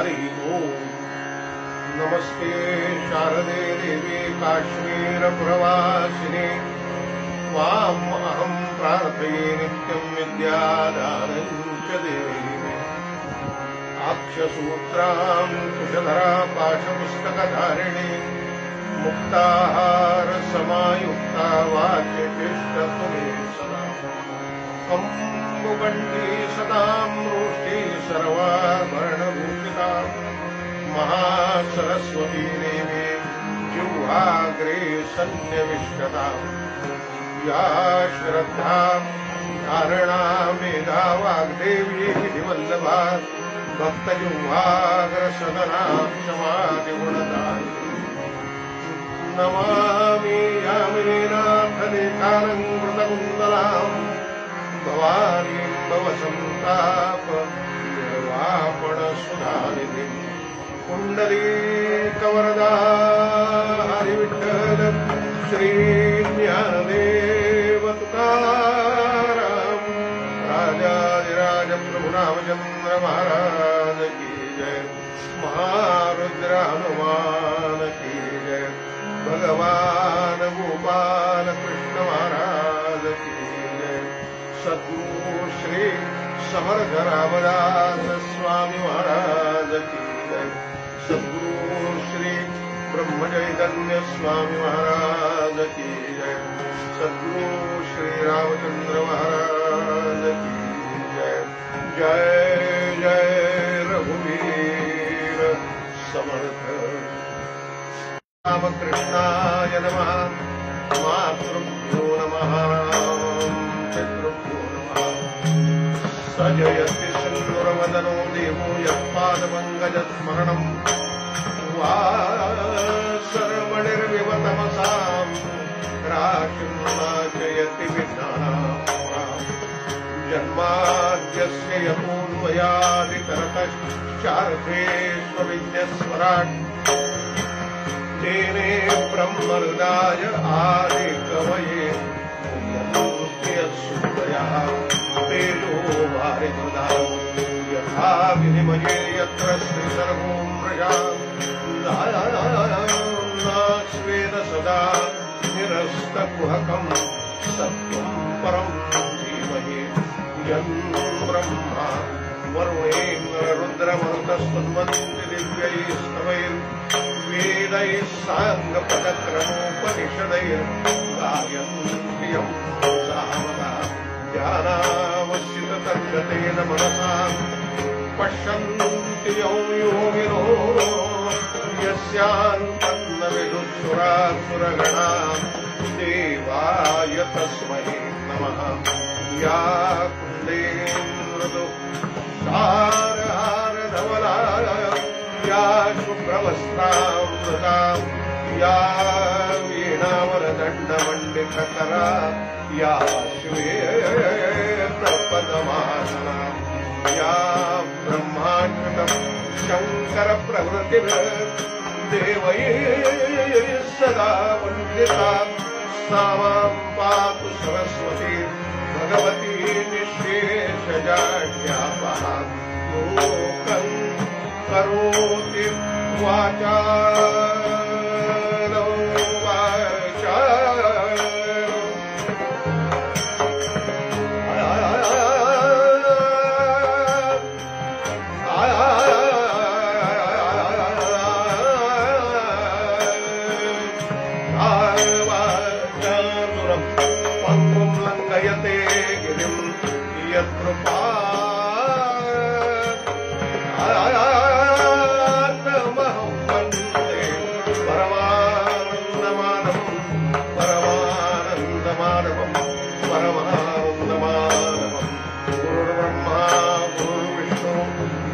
हरि ओम। नमस्ते शारदे देवी काश्मीरपुरवासिने त्वाम् अहं प्रार्थये नित्यं विद्यादानं च देहि मे। अक्षसूत्रां कुशधरा पाशपुस्तकधारिणी मुक्ताहार समायुक्ता वाच्यतिष्ठतु मे सदा। कम्बुकण्ठी सदां रोष्ठी सर्वाभरणभूषिता महासरस्वती देवी जिह्वाग्रे सन्निविष्टता। या श्रद्धा धारणा मेधा वाग्देवी विधिवल्लभा भक्तजिह्वाग्रसदना समाधिगुणदायिनी। नमामि यामिनीनाथलेखालङ्कृतकुन्दलाम् भवानीं भवसन्ताप निर्वापणसुधानिधिम्। पुण्डरीकवरदा हरिविठ्ठल श्री ज्ञानदेव तुकाराम राजाधिराज प्रभु रामचंद्र महाराज की जय। महारुद्र हनुमान की जय। भगवान गोपाल कृष्ण महाराज की जय। सद्गुरु श्री समर्थ रामदास स्वामी महाराज की जय। सद्गुरु श्री ब्रह्मचैतन्य स्वामी महाराज की जय। सद्गुरु श्री रामचंद्र महाराज की जय। जय जय रघुवीर समर्थ। रामकृष्णाय नमः। मातृभ्यो नमः पितृभ्यो नमः। सजयति सिन्दूरवदनो देवो यत्पादपङ्कजस्मरणम् वासरमणिर्विवतमसाम् राशिं नाशयति विघ्नानाम्। जन्माद्यस्य यतोऽन्वयादितरतश्चार्थेष्वविद्यस्वराट् तेने ब्रह्महृदाय आदिकवये यन्त्यसुदयः तेजो वारिमृदाम् यथा विनिमये यत्र श्रीसर्गो मृषा स्वेद सदा निरस्तकुहकम् सत्यम् परम् धीमहि यन् ब्रह्मा वरुणेन्द्ररुद्रमरुतस्तन्वन्ति दिव्यैस्तवैर्वेदैः साङ्गपदक्रमोपनिषदैर्गायन्त्रियम् सामदा ध्यानावसिततद्गतेन मनसा पश्यन्ति योगिनो यस्यान्तन्न विदुःसुरासुरगणा देवाय तस्मै नमः। या कुन्देन्द्रदु सारहारधवला या शुभ्रवस्त्रामृता या वीणावरदण्डमण्डितकरा या श्वेतपदमासना या ब्रह्माण्डम् शङ्करप्रभृतिर्देवैः सदा वन्दिता सा मां पातु सरस्वती भगवती निःशेषजाड्यापहा। लोकं करोति वाचालो वाचालो लङ्घयते गिरिं यत्कृपात्महं वन्दे परमानन्दमाधवं परमानन्दमाधवं परमानन्दमाधवं। गुरुर्ब्रह्मा गुरुर्विष्णु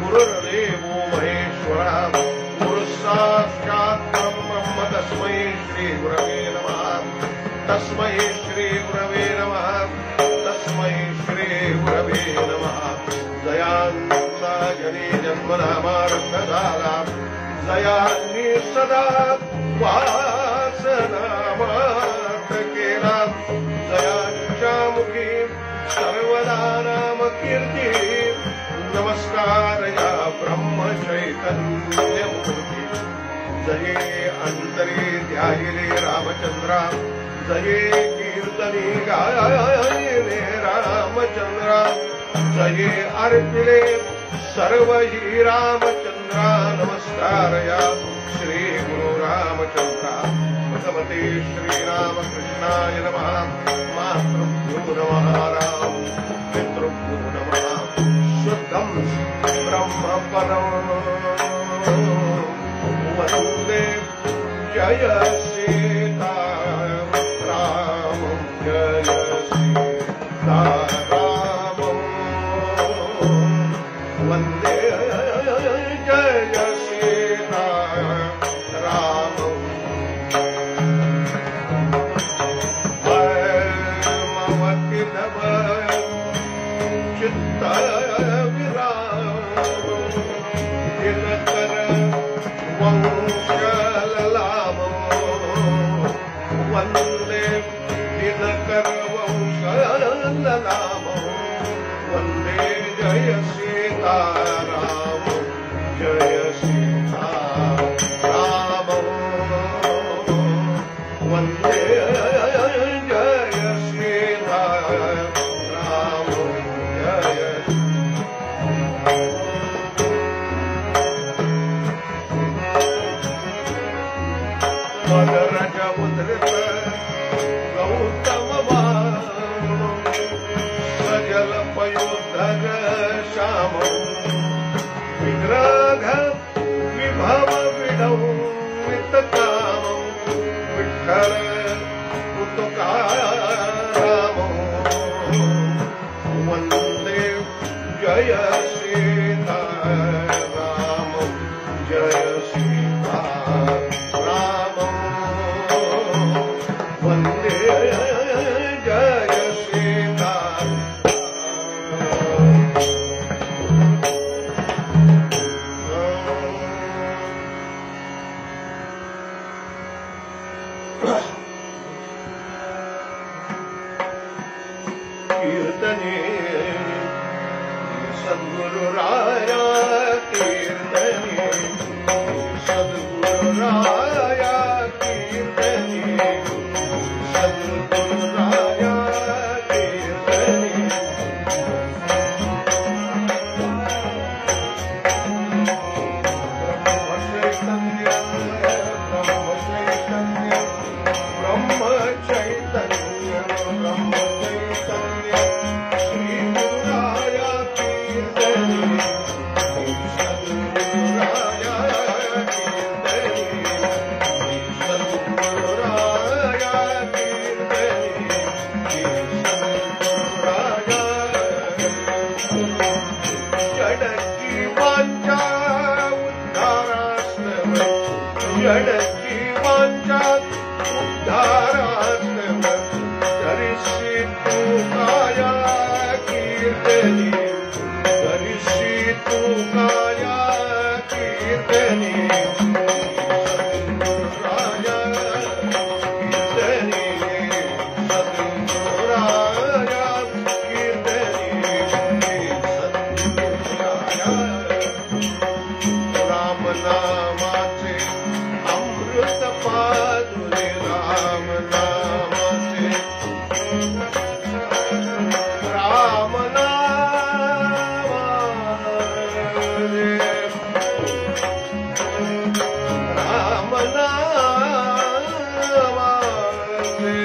गुरुर्देवो महेश्वरः गुरुः साक्षात् परं ब्रह्म तस्मै श्रीगुरवे नमः। तस्मै श्रीगुरवे नमः। तस्मै श्रीगुरवे नमः। दयान्ता जने जन्मनामारब्धदाला दयान्नी सदा वासनामात्रकेला दयाञ्चामुखी सर्वदा नाम कीर्ति। नमस्कार या ब्रह्म चैतन्य जये अंतरे ध्यायिले रामचंद्रा जये कीर्तनी गायिले रामचंद्रा जये अर्पिले सर्व ही रामचंद्रा नमस्कारया श्री गुरु रामचंद्रा भगवते श्रीरामकृष्णाय नमः मातृभ्यो नमः राम पितृभ्यो नमः शुद्धं ब्रह्म परम वन्दे जय सीता राम जय सीता राम वन्दे जय सीता राम ममति नव चित्त विराम दिनकर वंशललाम वन्दे दिनकर वंशललाम वन्दे जय सीता राम जय सीता राम वन्दे जय सीता राम जय मदरज उद्धृत गौतम सजल पयोधर श्याम विग्रह विभव विडौ वितकाम विठ्ठल तुकाराम वन्दे जय सीता राम जय सीता राम वन्दे जय सीता कीर्तने सद्गुरु राया कीर्तने सद्गुरु राया कीर्तने सद्गुरु राया कीर्तने ब्रह्म चैतन्य श्री गुरु राया कीर्तने सद्गुरु राया कीर्तने सद्गुरु राया कीर्तने सद्गुरु राया जड़ की वांछा उद्धारास्तव जड़ की वांछा उद्धारास्तव धरिषि तू काया कीर्तनी धरिषि तू काया कीर्तनी सद्गुरु राया कीर्तनी सद्गुरु राया कीर्तनी सद्गुरु राया राम नामाचे अमृत पादुरे राम नामाचे राम नामाचे राम नामाचे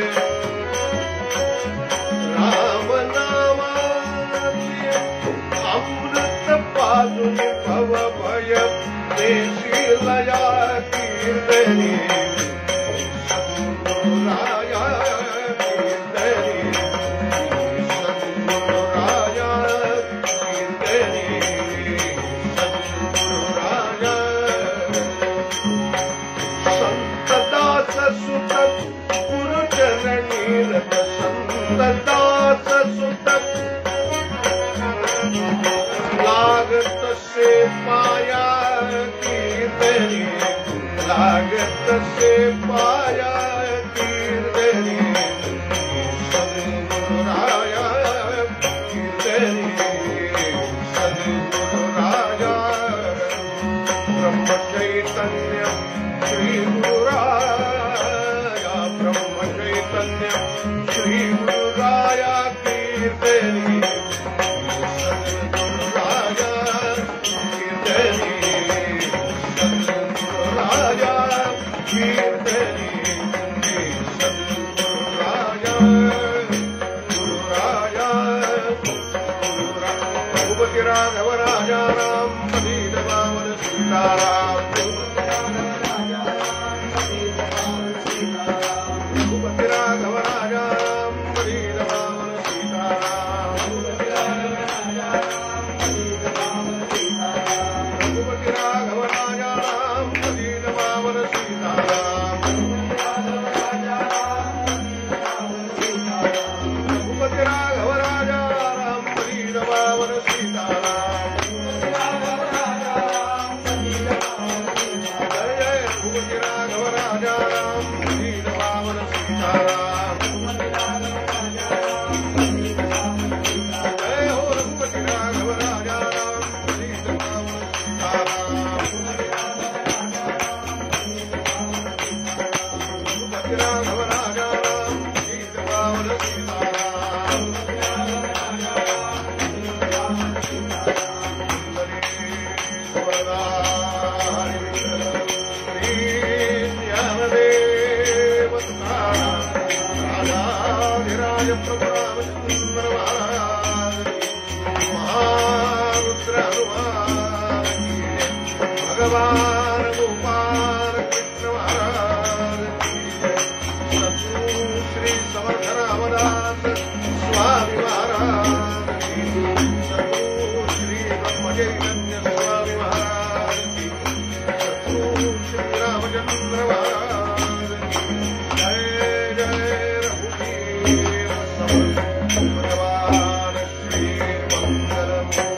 राम नामाचे अमृत पादुरे भव भय देशी लया कीर्तनी सद्गुरु राया कीर्तनी सद्गुरु राया कीर्तनी सद्गुरु राया संत दास सुत गुरु चरणी रत संत दास सुत लागत से पाया कीर्तनी लागत से पाया कीर्तनी सद्गुरु राया कीर्तनी सद्गुरु राया ब्रह्म चैतन्य श्री राघव राजा राम पतित पावन सीताराम रघुपति राघव राजा राम पतित पावन सीताराम रघुपति राघव राजा राम पतित पावन सीताराम रघुपति राघव राजा राम पतित पावन सीताराम रघुपति राघव राजा राम पतित पावन सीताराम जय हो रघुपति राघव राजा राम पतित पावन सीताराम रघुपति राघव राजा राम पतित पावन सीताराम प्रभु रामचंद्र महारुद्र हनुमान भगवान गोपाल कृष्ण महाराज सद्गुरु श्री समर्थ रामदास स्वामी महाराज सद्गुरु श्री ब्रह्मचैतन्य स्वामी महाराज सद्गुरु श्री रामचंद्र महाराज जय जय भगवान श्री मंगलमूर्ति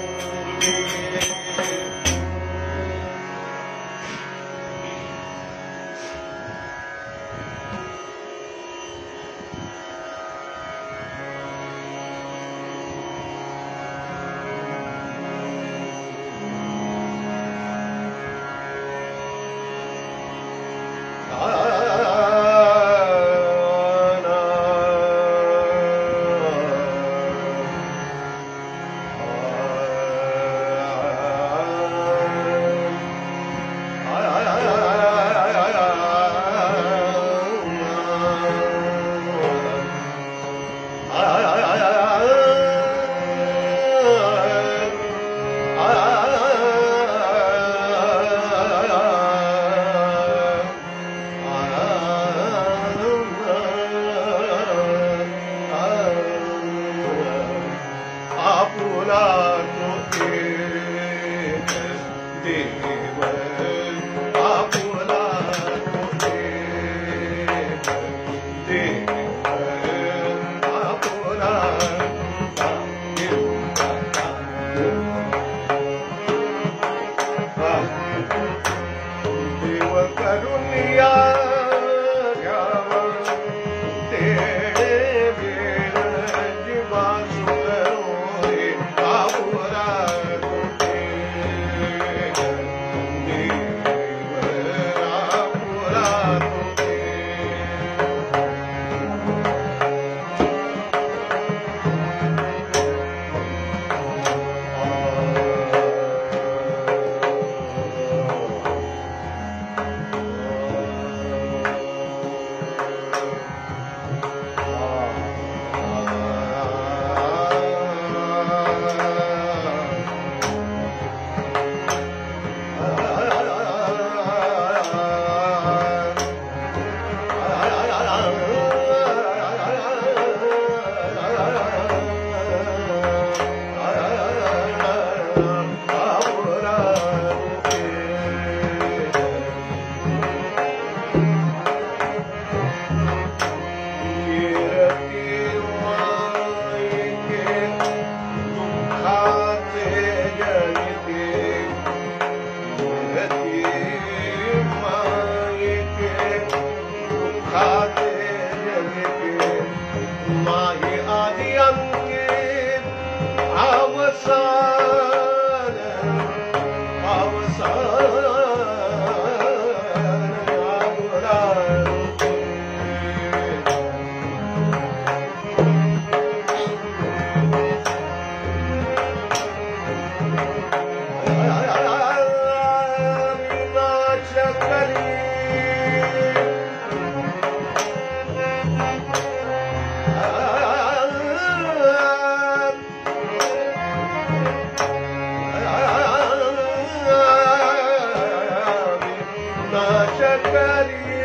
शकरी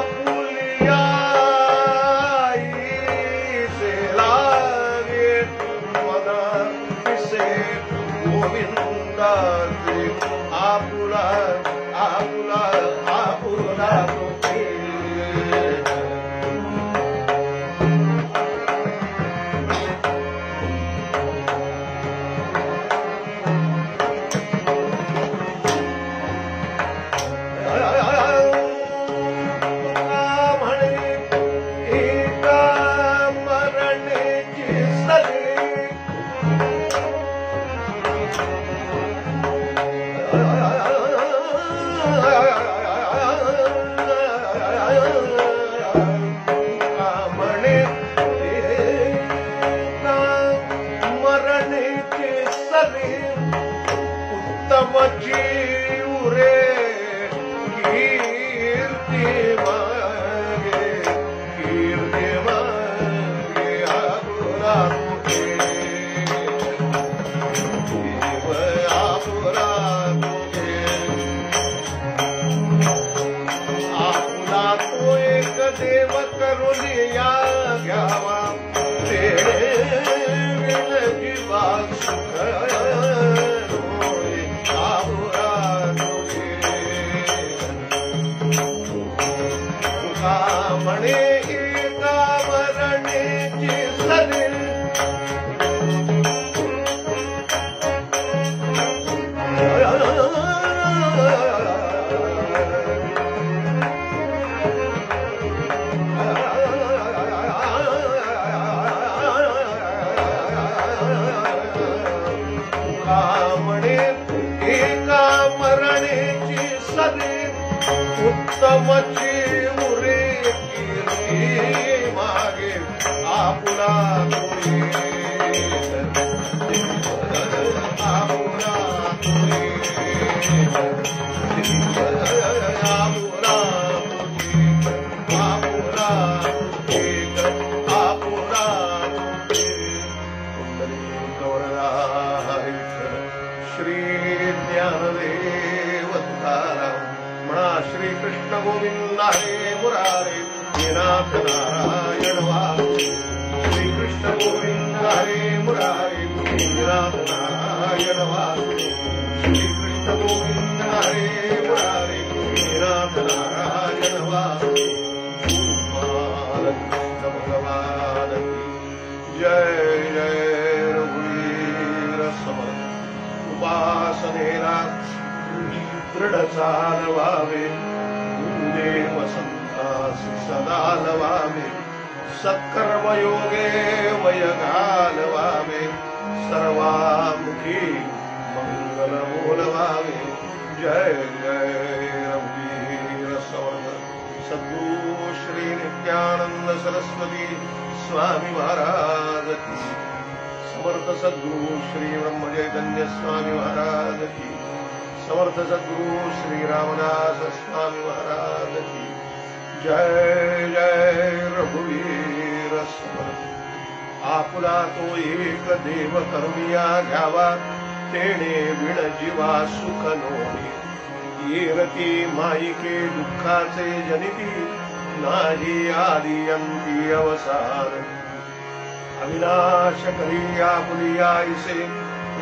आपुलियाई से लागे मना से गोविंदा से आपुला आपुला आपुला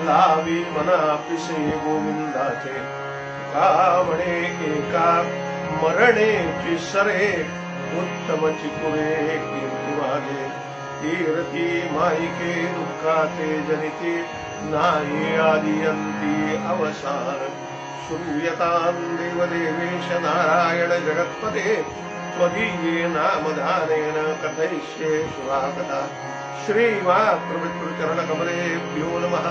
लावी मना पिसे गोविंदाचे कावणे एका मरणेची सरे उत्तम चिकुरे कीर्ती वागे कीर्ती माईके दुःखाचे जनिते नाही आदियंती अवसान श्रूयतां देवदेवेश नारायण जगत्पते त्वदीये नामधानेन कथयिष्ये शुभाकथा श्रीमातृपितृचरणकमलेभ्यो नमः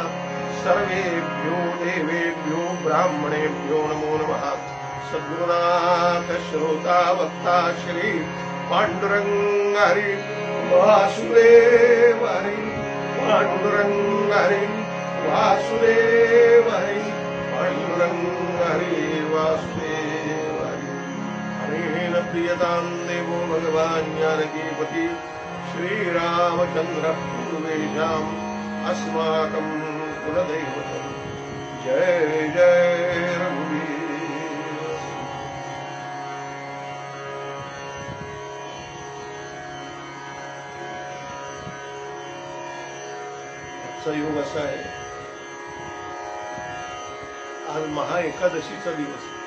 सर्वेभ्यो देवेभ्यो ब्राह्मणेभ्यो नमो नमः सद्गुरुनाथ श्रोता वक्ता श्री पांडुरंग हरि वासुदेव हरि पांडुरंग हरि वासुदेव हरि पांडुरंग हरि वासुदेव हरि हरेण प्रियतां देवो भगवान् जानकीपति श्रीरामचंद्र पूर्वेशाम् अस्माकं कुलदैवतम् जय जय रघुवीर आजचा योग असा आहे, आज महाएकादशीचा दिवस आहे.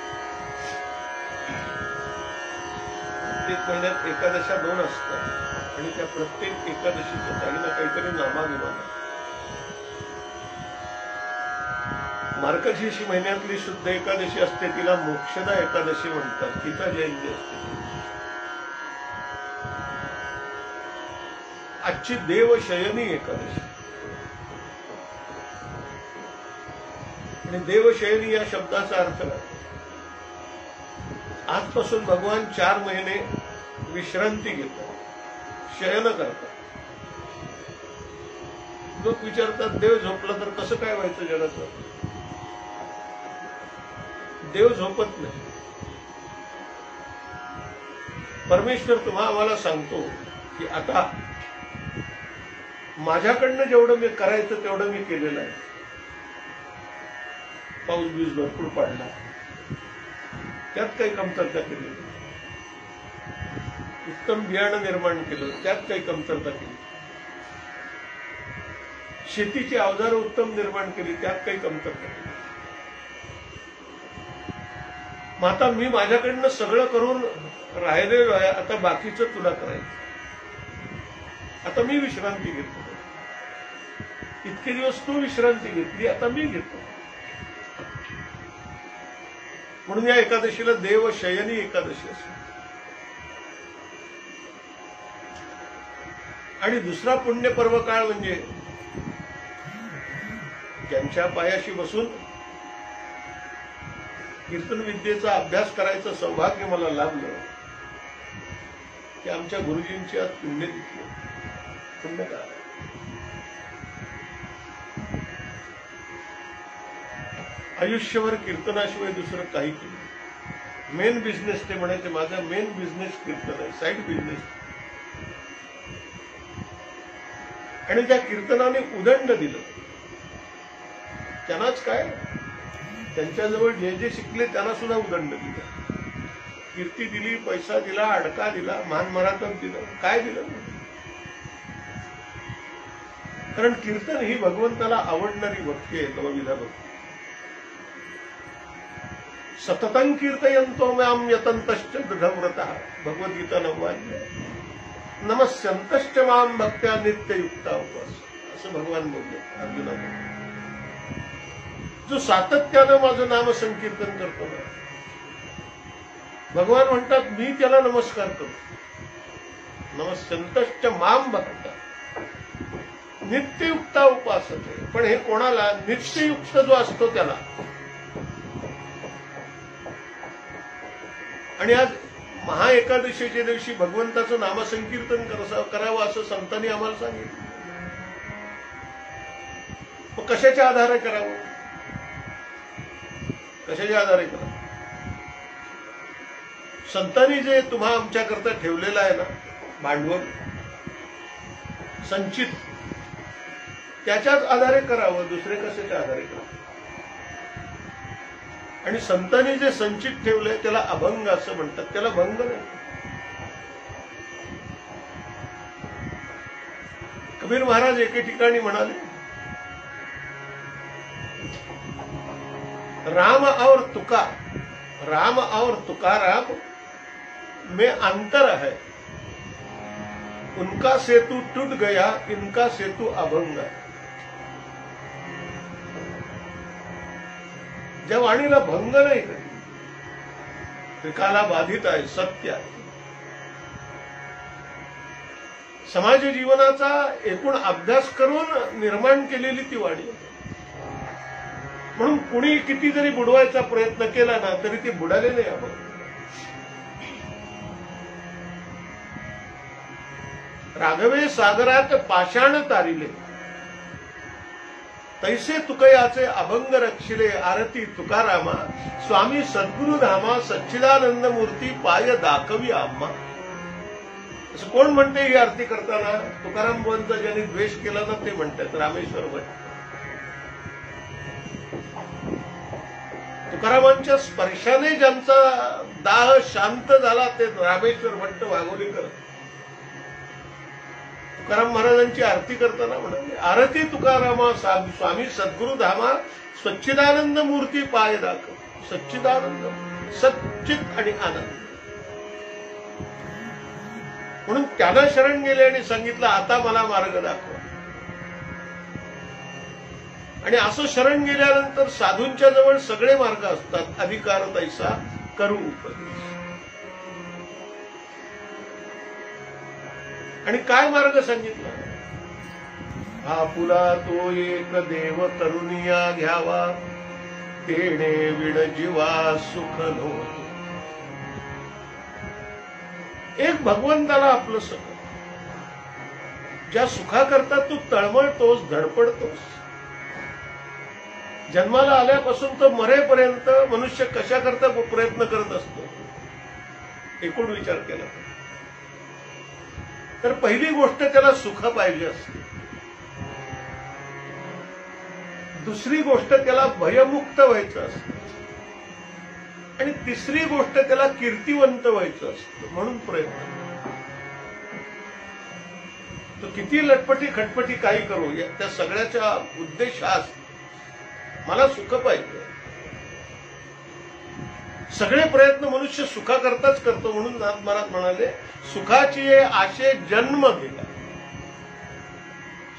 प्रत्येक महिन्यात एकादशा 2 असतात आणि त्या प्रत्येक एकादशीचं काही ना काहीतरी नामाभिमान आहे. मार्गशीर्ष महिन्यातली शुद्ध एकादशी असते, तिला मोक्षदा एकादशी म्हणतात. गीता जयंती असते. आजची देवशयनी एकादशी. आणि देवशयनी या शब्दाचा अर्थ काय? आजपासून भगवान 4 महिने विश्रांती घेतात, शयन करतात. लोक विचारतात, देव झोपला तर कसं काय व्हायचं जगाचं? देव झोपत नाही. परमेश्वर आम्हाला सांगतो की आता माझ्याकडनं जेवढं मी करायचं तेवढं मी केलेलं आहे. पाऊस बीज भरपूर पडला, त्यात काही कमतरता केली. उत्तम बियाणं निर्माण केलं, त्यात काही कमतरता केली. शेतीची अवजारं उत्तम निर्माण केली, त्यात काही कमतरता केली. मग आता मी माझ्याकडनं सगळं करून राहिलेलो आहे, आता बाकीचं तुला करायचं. आता मी विश्रांती घेतो. इतके दिवस तू विश्रांती घेतली, आता मी घेतो. म्हणून या एकादशीला देवशयनी एकादशी असते. आणि दुसरा पुण्यपर्व काळ म्हणजे ज्यांच्या पायाशी बसून कीर्तन विद्येचा अभ्यास करायचं सौभाग्य मला लाभलं, की आमच्या गुरुजींची आज पुण्यतिथी. पुण्यकाळ. आयुष्यभर कीर्तनाशिवाय दुसरं काही केलं. मेन बिझनेस ते म्हणायचे, माझा मेन बिझनेस कीर्तन आहे, साईड बिझनेस. आणि त्या कीर्तनाने उदंड दिलं. त्यांनाच काय, त्यांच्याजवळ जे जे शिकले त्यांना सुद्धा उदंड दिलं. कीर्ती दिली, पैसा दिला, अडका दिला, मान मरातब दिलं, काय दिलं? कारण कीर्तन ही भगवंताला आवडणारी भक्ती आहे, नवविधा भक्ती. सततं कीर्तयन्तो मां यतन्तश्च दृढव्रतः. भगवद्गीता 9 नमस्यन्तश्च मां भक्त्या नित्ययुक्ता उपास. असं भगवान बोलले अर्जुनाला. जो सातत्यानं माझं नाम संकीर्तन करतो ना, भगवान म्हणतात मी त्याला नमस्कार करतो. नमस्यन्तश्च मां भक्त्या नित्ययुक्ता उपासते. पण हे कोणाला? नित्ययुक्त जो असतो त्याला. आणि आज महाएकादशीच्या दिवशी भगवंताचं नामसंकीर्तन करावं असं संतांनी आम्हाला सांगितलं. मग कशाच्या आधारे करावं? कशाच्या आधारे करावं? संतांनी जे तुम्हा आमच्याकरता ठेवलेलं आहे ना भांडवल संचित, त्याच्याच आधारे करावं, दुसरे कशाच्या आधारे करावं? आणि संतांनी जे संचित ठेवलंय त्याला अभंग असं म्हणतात, त्याला भंग नाही. कबीर महाराज एके ठिकाणी म्हणाले, राम और तुका, राम और तुकाराम में अंतर है. उनका सेतु टूट गया, इनका सेतु अभंग है. ज्या वाणीला भंग नाही कधी, त्रिकाला बाधित आहे, सत्य आहे. समाज जीवनाचा एकूण अभ्यास करून निर्माण केलेली ती वाणी आहे. म्हणून कुणी किती जरी बुडवायचा प्रयत्न केला ना तरी ते बुडाले नाही. आपण राघवे सागरात पाषाण तारिले, तैसे तुकयाचे अभंग रक्षिले. आरती तुकारामा, स्वामी सद्गुरु धामा, सच्चिदानंद मूर्ती पाय दाखवी आम्हा. असं कोण म्हणते ही आरती करताना? तुकाराम बुवांचा ज्यांनी द्वेष केला ना ते म्हणतात रामेश्वर भट्ट. तुकारामांच्या स्पर्शाने ज्यांचा दाह शांत झाला ते रामेश्वर भट्ट वाघोलीकर. तुकाराम महाराजांची आरती करताना म्हणाले, आरती तुकारामा स्वामी सद्गुरु धामा सच्चिदानंद मूर्ती पाय दाखव. सच्चिदानंद, सच्चित आणि आनंद. म्हणून त्याला शरण गेले आणि सांगितलं, आता मला मार्ग दाखवा. आणि असं शरण गेल्यानंतर साधूंच्या जवळ सगळे मार्ग असतात. अधिकार तैसा करू उपदेश. आणि काय मार्ग सांगितला? आपुला तो एक देव करुनिया घ्यावा, तेणे विण जीवा सुख नव्हतो. एक भगवंताला आपलं सगळं. ज्या सुखाकरता तू तळमळतोस, धडपडतोस. जन्माला आल्यापासून तर मरेपर्यंत मनुष्य कशाकरता प्रयत्न करत असतो, एकूण विचार केला तर पहिली गोष्ट त्याला सुख पाहिजे असते. दुसरी गोष्ट त्याला भयमुक्त व्हायचं असतं. आणि तिसरी गोष्ट त्याला कीर्तिवंत व्हायचं असतं. म्हणून प्रयत्न. तो किती लटपटी खटपटी काही करू, त्या सगळ्याचा उद्देश हा असतो, मला सुख पाहिजे. सगळे प्रयत्न मनुष्य सुखाकरताच करतो. म्हणून नाथ महाराज म्हणाले, सुखाची आशे जन्म गेला.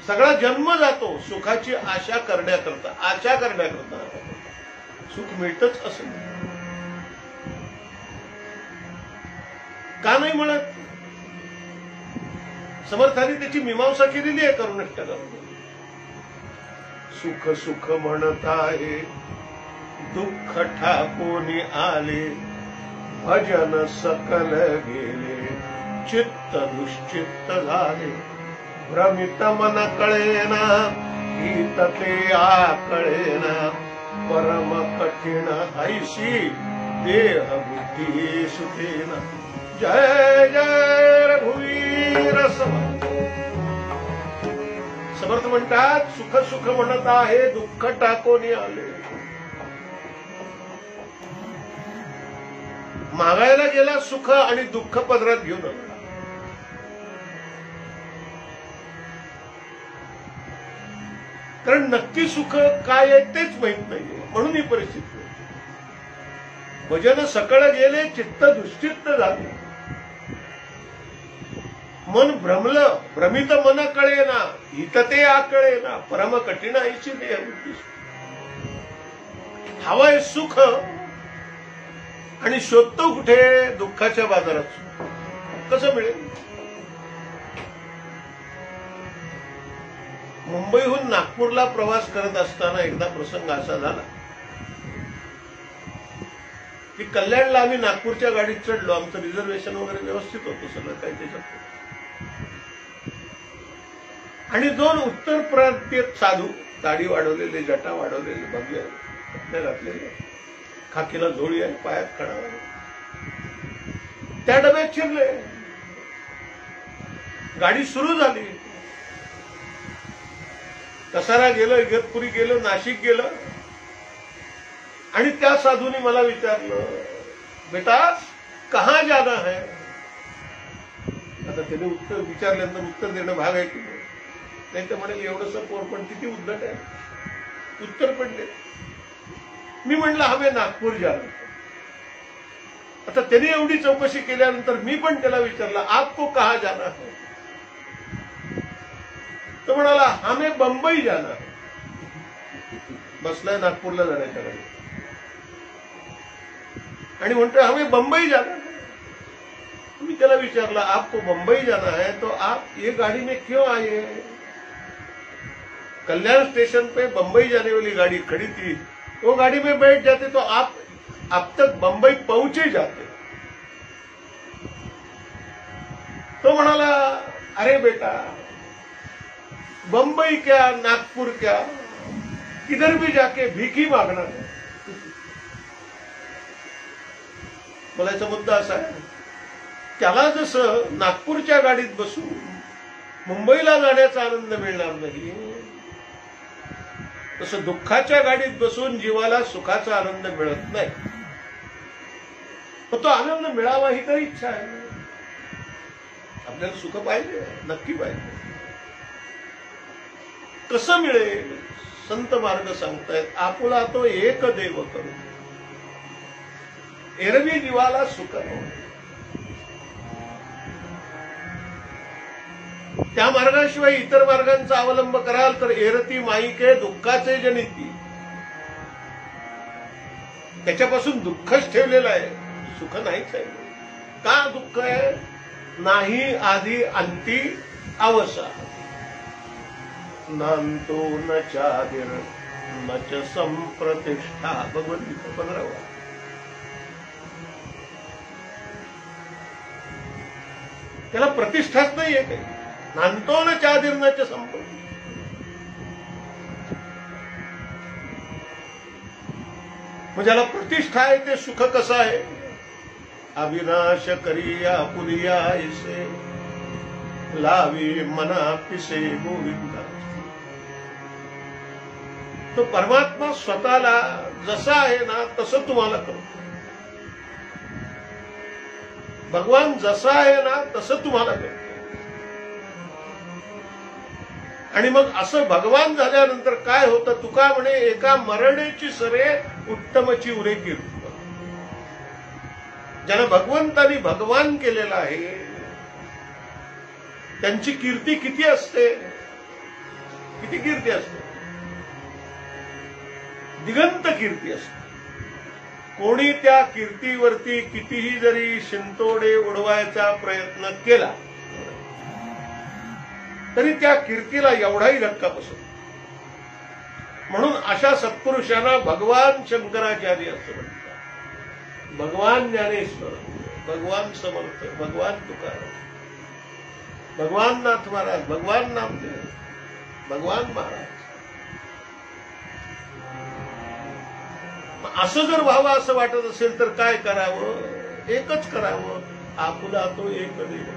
सगळा जन्म जातो सुखाची आशा करण्याकरता, आशा करण्याकरता. सुख मिळतच असं का नाही म्हणत? समर्थांनी त्याची मीमांसा केलेली आहे करुणष्टकामध्ये. सुख सुख म्हणत आहे, दुःख ठाकोनी आले, भजन सकल गेले, चित्त दुश्चित्त झाले, भ्रमित मन कळेना, गीत ते आकळेना, परम कठीण ऐशी देह बुद्धी सुखेना. जय जय रघुवीर समर्थ. समर्थ म्हणतात, सुख सुख म्हणत आहे, दुःख टाकोनी आले. मागायला गेला सुख आणि दुःख पदरात घेऊन आला. कारण नक्की सुख काय आहे तेच माहित नाहीये. म्हणून ही परिस्थिती. भजन सकळ गेले, चित्त दुश्चित्त झाले, मन भ्रमलं, भ्रमित मन कळेना, हित ते आकळेना, परम कठीण ऐशी देह बुद्धी. हवंय सुख आणि शोधतो कुठे? दुःखाच्या बाजारात. कसं मिळेल? मुंबईहून नागपूरला प्रवास करत असताना एकदा प्रसंग असा झाला की कल्याणला आम्ही नागपूरच्या गाडीत चढलो. आमचं रिझर्वेशन वगैरे व्यवस्थित होतं, सगळं काही त्याच्यात. आणि दोन उत्तर प्रांतीय साधू, दाढी वाढवलेले, जटा वाढवलेले, भव्य कपडे घातलेले, खाकीला झोळी आहे, पायात खडा आहे, त्या डब्यात शिरले. गाडी सुरू झाली. कसारा गेलं, इगतपुरी गेलं, नाशिक गेलं. आणि त्या साधूने मला विचारलं, बेटा कहां जाना है? आता त्याने उत्तर विचारल्यानंतर उत्तर देणं भाग आहे की नाही तर म्हणेल एवढंसं पोर पण किती उद्धट आहे. उत्तर पडले. मी म्हणलं हमें नागपूर जाना. आता त्याने एवढी चौकशी केल्यानंतर मी पण त्याला विचारलं, आपको कहां जाना है? तो म्हणाला हमें बंबई जाना है. बसलाय नागपूरला जाण्याच्या गाडी आणि म्हणतोय हमें बंबई जाना है. मी त्याला विचारला, आपको बंबई जाना है तो आप ये गाड़ी में क्यों आए? कल्याण स्टेशन पे बंबई जाने वाली गाड़ी खड़ी थी, वो गाड़ी में बैठ जाते तो आप अब तक बंबई पहुंचे जाते. तो म्हणाला, अरे बेटा बंबई क्या नागपुर क्या, किधर भी जाके भीख मागना है. बोलायचा मुद्दा असा आहे, त्याला जसं नागपूरच्या गाडीत बसून मुंबईला जाण्याचा आनंद मिळणार नाही, तसं दुःखाच्या गाडीत बसून जीवाला सुखाचा आनंद मिळत नाही. पण तो आनंद मिळावा ही तर इच्छा आहे. आपल्याला सुख पाहिजे, नक्की पाहिजे. कसं मिळेल? संत मार्ग सांगतायत, आपुला तो एक देव करू, एरवी जीवाला सुख नव्हते. त्या मार्गाशिवाय इतर मार्गांचा अवलंब कराल तर एरती माईके दुःखाचे जनिती. त्याच्यापासून दुःखच ठेवलेलं आहे, सुख नाहीच आहे. का दुःख आहे? नाही आधी अंती अवसान. नांतो न चादिर न च संप्रतिष्ठा. भगवद्गीता 15. त्याला प्रतिष्ठाच नाहीये काही. नांतो न चादिर न च संप्रतिष्ठा. मग ज्याला प्रतिष्ठा आहे ते सुख कसं आहे? अविनाश करिया पुरिया ऐसे लावी मना पिसे गोविंदा. तो परमात्मा स्वतःला जसा आहे ना तसं तुम्हाला करतो. भगवान जसा आहे ना तसं तुम्हाला करतो. आणि मग असं भगवान झाल्यानंतर काय होतं? तुका म्हणे एका मरणेची सरे उत्तमची उरे कीर्ती. ज्याला भगवंतानी भगवान केलेला आहे त्यांची कीर्ती किती असते? किती कीर्ती असते? दिगंत कीर्ती असते. कोणी त्या कीर्तीवरती कितीही जरी शिंतोडे उडवायचा प्रयत्न केला तरी त्या कीर्तीला एवढाही धक्का बसतो. म्हणून अशा सत्पुरुषांना भगवान शंकराचार्य असं म्हणतात. भगवान ज्ञानेश्वर, भगवान समर्थ, भगवान तुकाराम, भगवान नाथ महाराज, भगवान नामदेव, भगवान महाराज. असं जर व्हावं असं वाटत असेल तर काय करावं? एकच करावं, आपुला तो एक देव.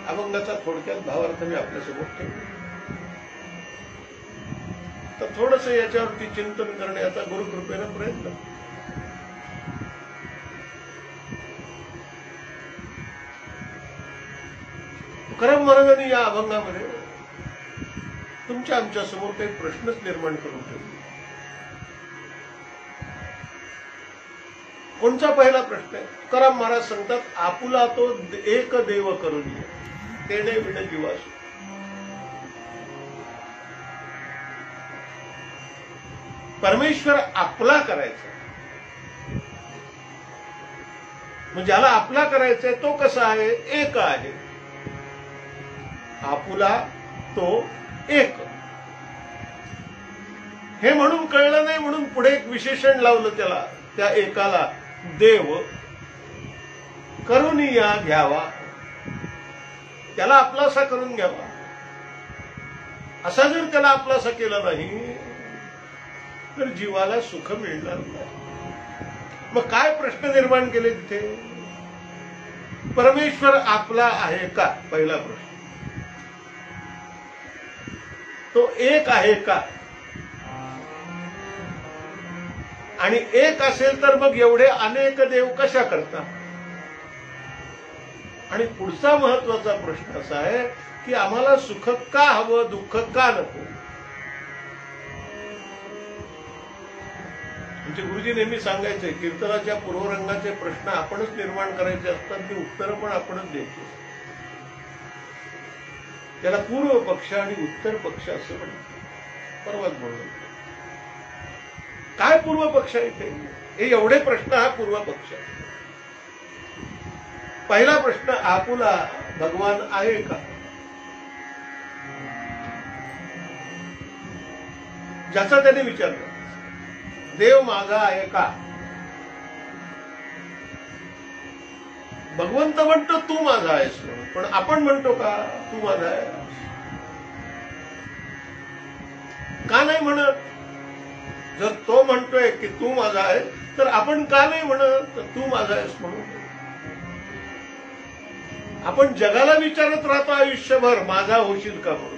अभंगाचा थोडक्यात भावार्थ मी आपल्यासमोर ठेवतो. तर थोडंसं याच्यावरती चिंतन करण्याचा गुरुकृपेनं प्रयत्न. तुकाराम महाराजांनी या अभंगामध्ये तुमच्या आमच्या समोर काही प्रश्नच निर्माण करून ठेवले. कोणचा पहिला प्रश्न आहे? तुकाराम महाराज सांगतात, आपुला तो एक देव करून तेने विण जीवासु. परमेश्वर आपला करायचा. म्हणजे ज्याला आपला करायचा तो कसा आहे? एक आहे. आपुला तो एक. हे म्हणून कळलं नाही म्हणून पुढे एक विशेषण लावलं त्याला, त्या एकाला, देव करून या घ्यावा. त्याला आपलासा करून घ्यावा. असा जर त्याला आपलासा केला नाही तर जीवाला सुख मिळणार नाही. मग काय प्रश्न निर्माण केले तिथे? परमेश्वर आपला आहे का? पहिला प्रश्न. तो एक आहे का? आणि एक असेल तर मग एवढे अनेक देव कशा करता? आणि पुढचा महत्वाचा प्रश्न असा आहे की आम्हाला सुख का हवं, दुःख का नको? आमचे गुरुजी नेहमी सांगायचे, कीर्तनाच्या पूर्वरंगाचे प्रश्न आपणच निर्माण करायचे असतात, ती उत्तरं पण आपणच द्यायची. त्याला पूर्व पक्ष आणि उत्तर पक्ष असं म्हणतात. परवाच बोललो. काय पूर्व पक्ष आहे ते? हे एवढे प्रश्न हा पूर्व पक्ष आहे. पहिला प्रश्न, आपुला भगवान आहे का? ज्याचा त्याने विचारलं, देव माझा आहे का? भगवंत म्हणतो तू माझा आहेस म्हणून, पण आपण म्हणतो का तू माझा आहे? का नाही म्हणत? जर तो म्हणतोय की तू माझा आहे तर आपण का नाही म्हणत तू माझा आहेस म्हणून? आपण जगाला विचारत राहतो आयुष्यभर, माझा होशील का म्हणून.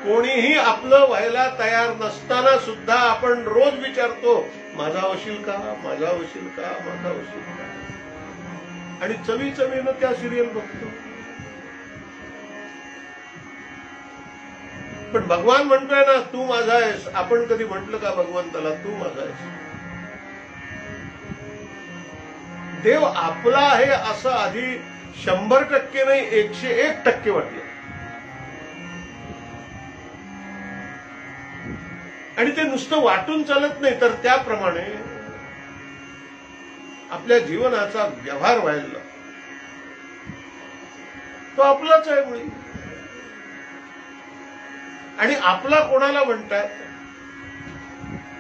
कोणीही आपलं व्हायला तयार नसताना सुद्धा आपण रोज विचारतो, माझा होशील का, माझा होशील का, माझा होशील का. आणि चवीनं त्या सिरियल बघतो. पण भगवान म्हणतोय ना तू माझा आहेस. आपण कधी म्हटलं का भगवंताला तू माझा आहेस? देव आपला आहे असं आधी 100% नाही 101% वाटलं. आणि ते नुसतं वाटून चालत नाही, तर त्याप्रमाणे आपल्या जीवनाचा व्यवहार व्हायला लागतो. तो आपलाच आहे मुळी. आणि आपला कोणाला म्हणतात?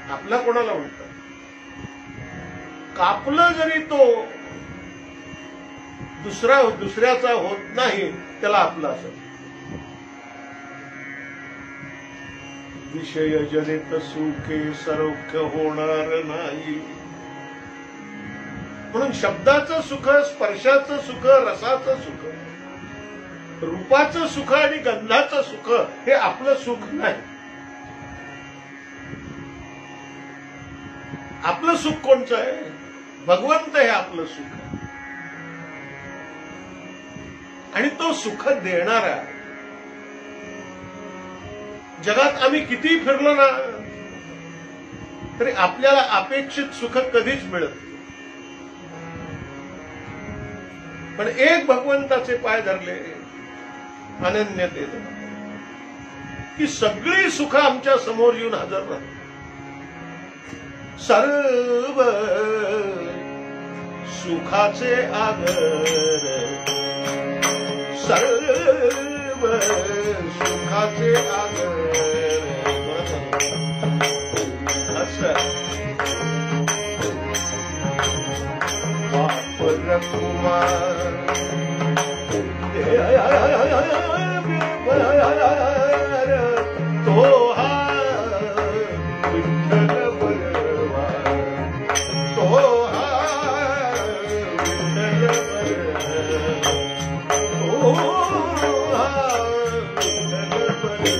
आपला कोणाला म्हणतात? कापलं जरी तो दुसऱ्याचा होत नाही त्याला आपला असं. विषय जनित सुखे सौख्य होणार नाही. म्हणून शब्दाचं सुख, स्पर्शाचं सुख, रसाचं सुख, रूपाचं सुख आणि गंधाचं सुख हे आपलं सुख नाही. आपलं सुख कोणचं आहे? भगवंत हे आपलं सुख आहे. आणि तो सुख देणारा आहे. जगात आम्ही किती फिरलो ना तरी आपल्याला अपेक्षित सुख कधीच मिळत नाही. पण एक भगवंताचे पाय धरले अनन्यतेत की सगळी सुख आमच्या समोर येऊन हजर राहतात. सर्व सुखाचे आगर, सर्व सुखाचे आगर. असं बापर कुमार तो हा विठ्ठल बरवा, तो हा विठ्ठल बरवा, तो हा विठ्ठल बरवा.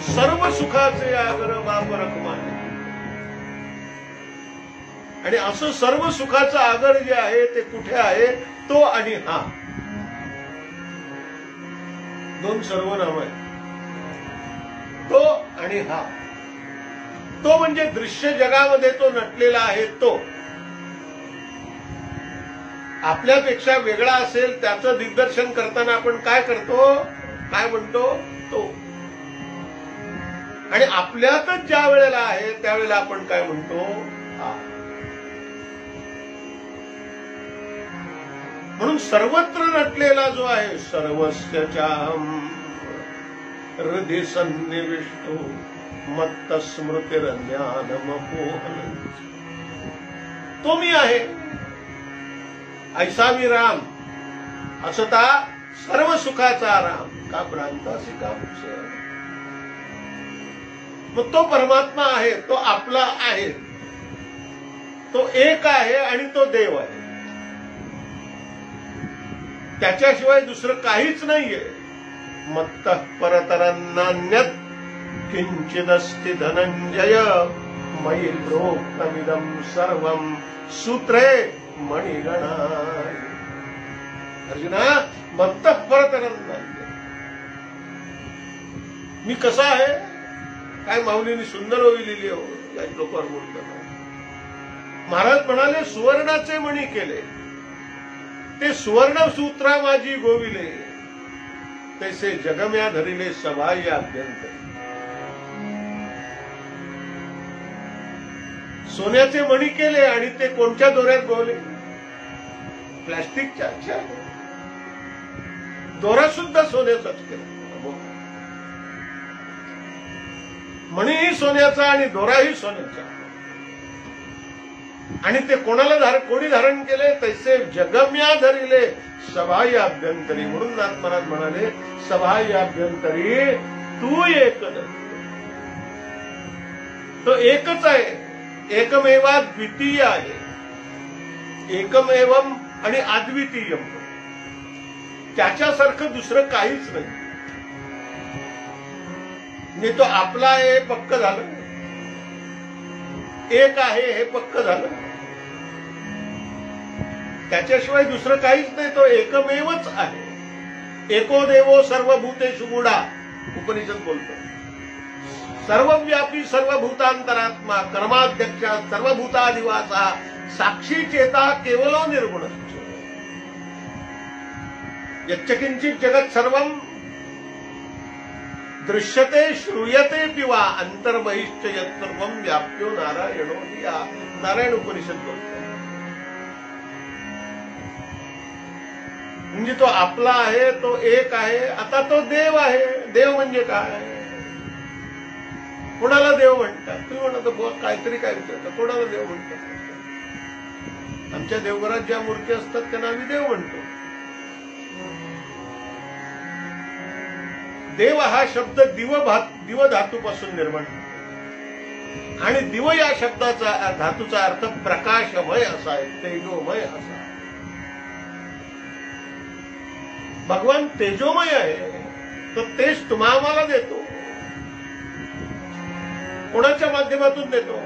सर्व सुखाचे आगर बापर कुमार. आणि असं सर्व सुखाचं आगर जे आहे ते कुठे आहे? तो आणि हा, दोन सर्वनाम आहेत. तो आणि हा. तो म्हणजे दृश्य जगामध्ये तो नटलेला आहे. तो आपल्यापेक्षा वेगळा असेल त्याचं दिग्दर्शन करताना आपण काय करतो? काय म्हणतो? तो. आणि आपल्यातच ज्या वेळेला आहे त्यावेळेला आपण काय म्हणतो? हा. म्हणून सर्वत्र नटलेला जो आहे सर्वस्यचाहं हृदि सन्निविष्टो मत्त स्मृतिरज्ञानमपोहनं. तो मी आहे. ऐसा मी राम असता सर्व सुखाचा राम का भ्रांतासी कापुस. मग तो परमात्मा आहे. तो आपला आहे. तो एक आहे आणि तो देव आहे. त्याच्याशिवाय दुसरं काहीच नाहीये. मत्तः परतरन्नान्यत् किंचिदस्ति धनंजय मयि प्रोक्तमिदं सर्वं सूत्रे मणिगणाय. अर्जुना, मत्तः परतरन्नान्यत्. मी कसा आहे? काय माऊलींनी सुंदर ओवी लिहिली हो या श्लोकावर बोलताना. महाराज म्हणाले सुवर्णाचे मणी केले ते सुवर्ण सूत्रा माझी गोविले तैसे जगम्या धरिले सभाई आभ्यंतर. सोन्याचे मणी केले आणि ते कोणत्या दोऱ्यात गोवले? प्लॅस्टिकच्या. अच्छा, दोरा सुद्धा सोन्याचाच केला. मणीही सोन्याचा आणि दोराही सोन्याचा. आणि ते कोणी धारण केले? तैसे जगम्या धरिले सभाई आभ्यंतरी. म्हणून नाथ महाराज म्हणाले सभाई आभ्यंतरी तू एक तो एकच आहे, एकमेवा द्वितीय आहे, एकमेवम आणि अद्वितीयम, त्याच्यासारखं दुसरं काहीच नाही. म्हणजे तो आपला आहे हे पक्क झालं, एक आहे हे पक्क झालं, त्याच्याशिवाय दुसरं काहीच नाही, तो एकमेवच आहे. एको देवो सर्वभूतेषु गूढा उपनिषद बोलतो. सर्वव्यापी सर्वभूतांतरात्मा कर्माध्यक्ष सर्वभूताधिवासा साक्षी चेता केवलो निर्गुण यच्चकिंचित जगत सर्वं दृश्यते श्रूयते पिवा अंतर्बहिश्च यत्सर्वं व्याप्यो नारायणो हि नारायण उपनिषद बोलतो. म्हणजे तो आपला आहे, तो एक आहे. आता तो देव आहे. देव म्हणजे काय? कोणाला देव म्हणतात? तुम्ही म्हणता काहीतरी काय विचारतात, कोणाला देव म्हणतात? आमच्या देवघरात ज्या मूर्ती असतात त्यांना आम्ही देव म्हणतो. देव हा शब्द दिव धातूपासून निर्माण होतो आणि दिव या शब्दाचा धातूचा अर्थ प्रकाशमय असा आहे, तेजोमय असा. भगवान तेजोमय आहे, तो तेज तुम्हा आम्हाला देतो. कोणाच्या माध्यमातून देतो?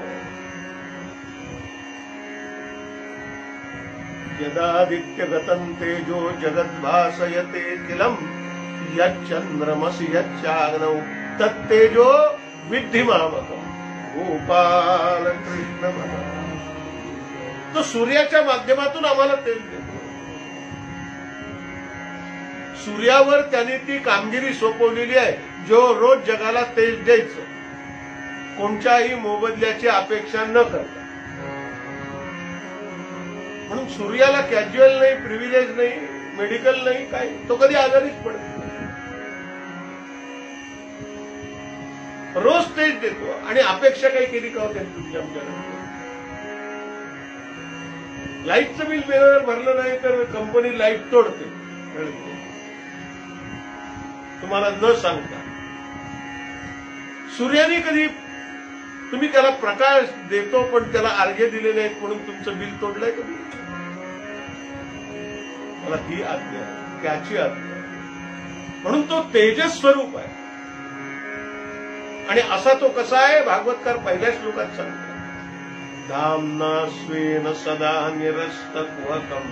यदादित्य गतं तेजो जगद्भासयते किलम यच्चंद्रमसि यच्चाग्नौ तत्तेजो विद्धि मामकं गोपाल कृष्ण म्हणा. तो सूर्याच्या माध्यमातून आम्हाला तेज देतो. सूर्यावर त्यांनी ती कामगिरी सोपवलेली आहे, जो रोज जगाला तेज द्यायचं, कोणत्याही मोबदल्याची अपेक्षा न करता. म्हणून सूर्याला कॅज्युअल नाही, प्रिव्हिलेज नाही, मेडिकल नाही, काही. तो कधी आजारीच पडत नाही. रोज तेज देतो आणि अपेक्षा काही केली का होते तुमच्या आमच्याकडे? लाईटचं बिल वेळेवर भरलं नाही तर कंपनी लाईट तोडते तुम्हाला न सांगता. सूर्याने कधी तुम्ही त्याला प्रकाश देतो पण त्याला अर्घ्य दिले नाहीत म्हणून तुमचं बिल तोडलंय कधी? मला ही आज्ञा आहे, त्याची आज्ञा आहे. म्हणून तो तेजस स्वरूप आहे. आणि असा तो कसा आहे? भागवतकार पहिल्या श्लोकात सांगतात, धाम्ना स्वेन सदा निरस्तकुहकं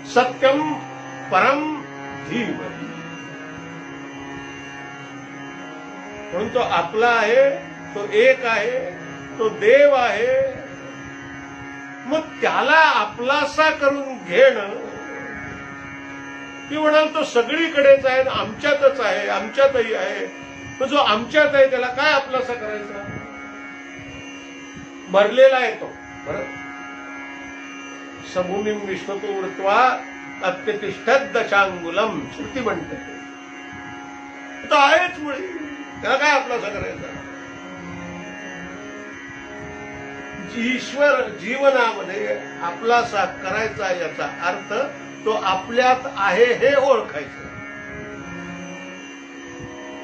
सत्यम परम धीमहि. म्हणून तो आपला आहे, तो एक आहे, तो देव आहे. मग त्याला आपलासा करून घेणं, ती म्हणाल तो सगळीकडेच आहे, आमच्यातच आहे, आमच्यातही आहे. मग जो आमच्यात आहे त्याला काय आपलासा करायचा? भरलेला आहे तो. बरं, सभूमीम विश्वतो वृत्वा अत्यतिष्ठत दशांगुलम श्रुती म्हणते. तो आहेच मुळे, त्याला काय आपलासा करायचा? ईश्वर जीवनामध्ये आपलासा करायचा याचा अर्थ तो आपल्यात आहे हे ओळखायचं.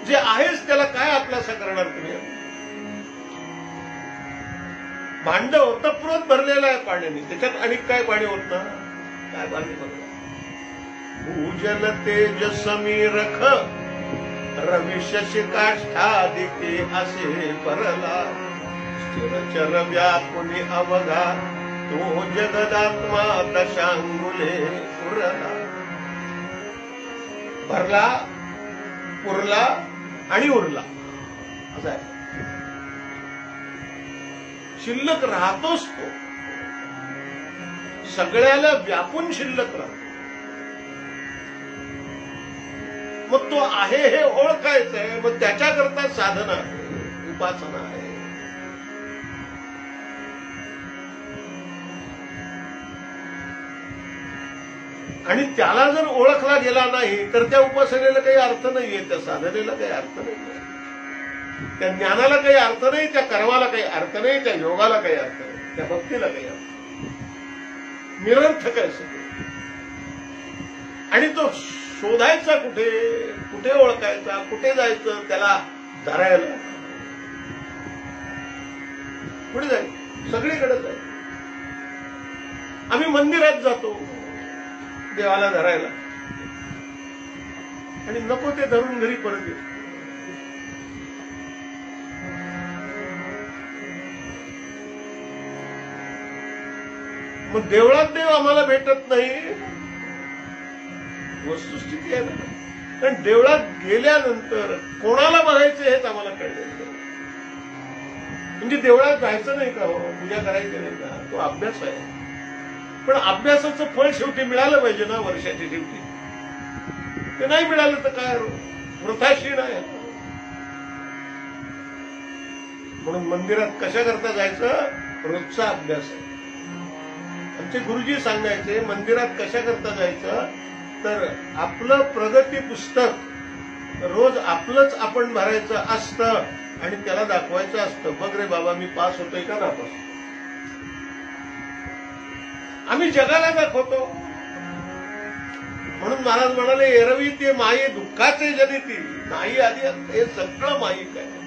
जे आहेच त्याला काय आपलासा करणार तुम्ही? भांड ओतप्रोत भरलेलं आहे पाण्याने, त्याच्यात आणि काय पाणी होत ना? काय पाणी बघा. भूजल तेज समीरख रवी शशी काष्ठादिके असे परला स्थिरचर व्यापुनी अवघा तो जगदात्मा दशांगुले उरला. भरला, पुरला आणि उरला असं आहे. शिल्लक राहतोच तो, सगळ्याला व्यापून शिल्लक राहतो. मग तो आहे हे ओळखायचं आहे. मग त्याच्याकरता साधना आहे, उपासना आहे. आणि त्याला जर ओळखला गेला नाही तर त्या उपासनेला काही अर्थ नाहीये, त्या साधनेला काही अर्थ नाहीये, त्या ज्ञानाला काही अर्थ नाही, त्या कर्माला काही अर्थ नाही, त्या योगाला काही अर्थ नाही, त्या भक्तीला काही अर्थ नाही. निरर्थक आहे सगळं. आणि तो शोधायचा कुठे, कुठे ओळखायचा, कुठे जायचं, त्याला धरायला पुढे जाईल, सगळीकडे जाईल. आम्ही मंदिरात जातो देवाला धरायला आणि नको ते धरून घरी परत येतो. मग देवळात देव आम्हाला भेटत नाही, वस्तुस्थिती आहे ना. कारण देवळात गेल्यानंतर कोणाला बघायचं हेच आम्हाला कळलेलं नाही. म्हणजे देवळात जायचं नाही का, हो पूजा करायची नाही का, तो अभ्यास आहे. पण अभ्यासाचं फळ शेवटी मिळालं पाहिजे ना, वर्षाच्या शेवटी. ते नाही मिळालं तर काय, वृथाशीन आहे. म्हणून मंदिरात कशा करता जायचं, रोजचा अभ्यास आहे. आमचे गुरुजी सांगायचे मंदिरात कशा करता जायचं, तर आपलं प्रगती पुस्तक रोज आपलंच आपण भरायचं असतं आणि त्याला दाखवायचं असतं, बघ रे बाबा मी पास होतोय का नापास. आम्ही जगाला दाखवतो. म्हणून महाराज म्हणाले एरवी ते माये दुःखाचे जनिती नाही आधी, हे सगळं माईक आहे.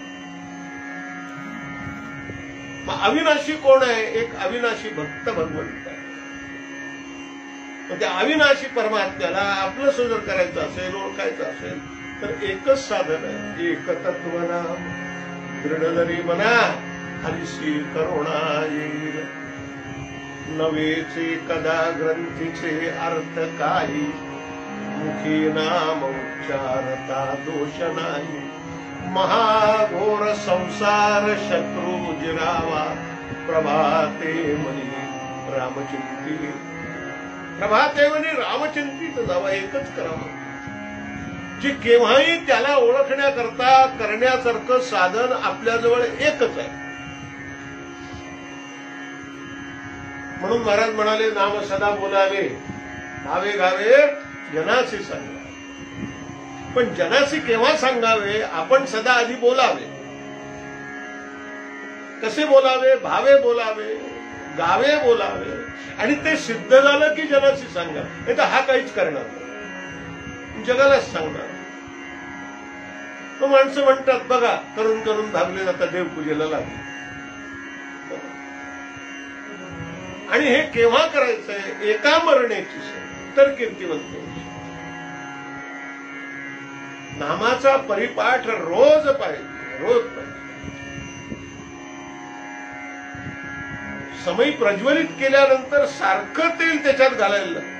मग अविनाशी कोण आहे, एक अविनाशी भक्त भगवंत आहे. मग त्या अविनाशी परमात्म्याला आपलं सुजर करायचं असेल, ओळखायचं असेल तर एकच साधन आहे, एक तत्वनाम दृढधरी मना हरिशी करुणा येईल. नवेचे कदा ग्रंथीचे अर्थ काही, मुखी नाम उच्चारता दोष नाही. महाघोर संसार शत्रू जिरावा, प्रभाते मनी रामचिंती. प्रभाते मनी रामचिंतित जावा, एकच करावं. जे केव्हाही त्याला ओळखण्याकरता करण्यासारखं साधन आपल्याजवळ एकच आहे. म्हणून महाराज म्हणाले नाम सदा बोलावे, भावे गावे जनासी सांगावे. पण जनासी केव्हा सांगावे, आपण सदा आधी बोलावे. कसे बोलावे, भावे बोलावे, गावे बोलावे. आणि ते सिद्ध झालं की जनासी सांगा, नाही तर हा काहीच करणार नाही, जगालाच सांगणार. तो माणसं म्हणतात बघा करून करून भागले जातात, देवपूजेला लागले. आणि हे केव्हा करायचंय, एका मरण्याची तर कीर्तिवंत. नामाचा परिपाठ रोज पाहिजे, रोज पाहिजे. समय प्रज्वलित केल्यानंतर सारखं तेल त्याच्यात घालायला लागतं.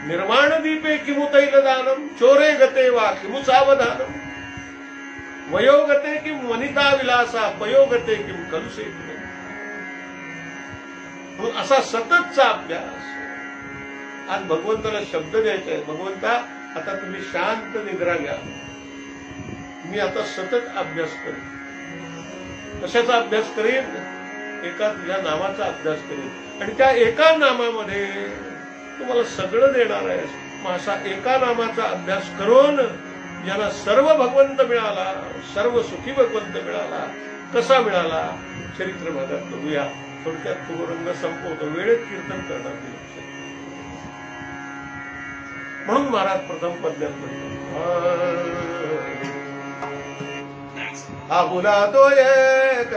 निर्वाण दीपे किमु तैलदानम, चोरे गते वा किमु सावधानम, वयोगते किम वनिता विलासा, पयोगते किम कलुषे. म्हणून असा सततचा अभ्यास. आज भगवंताला शब्द द्यायचा आहे, भगवंता आता तुम्ही शांत निद्रा घ्या, मी आता सतत अभ्यास करेन. कशाचा अभ्यास करेन, एका तुझ्या नामाचा अभ्यास करेन. आणि त्या एका नामामध्ये तुम्हाला सगळं देणार आहे. मग असा एका नामाचा अभ्यास करून ज्याला सर्व भगवंत मिळाला, सर्व सुखी भगवंत मिळाला. कसा मिळाला, चरित्र भागात बघूया. थोडक्यात तो रंग संपवतो, वेळेत कीर्तन करणार नाही. म्हणून महाराज प्रथम पद्यात म्हणतो, आपुला तो एक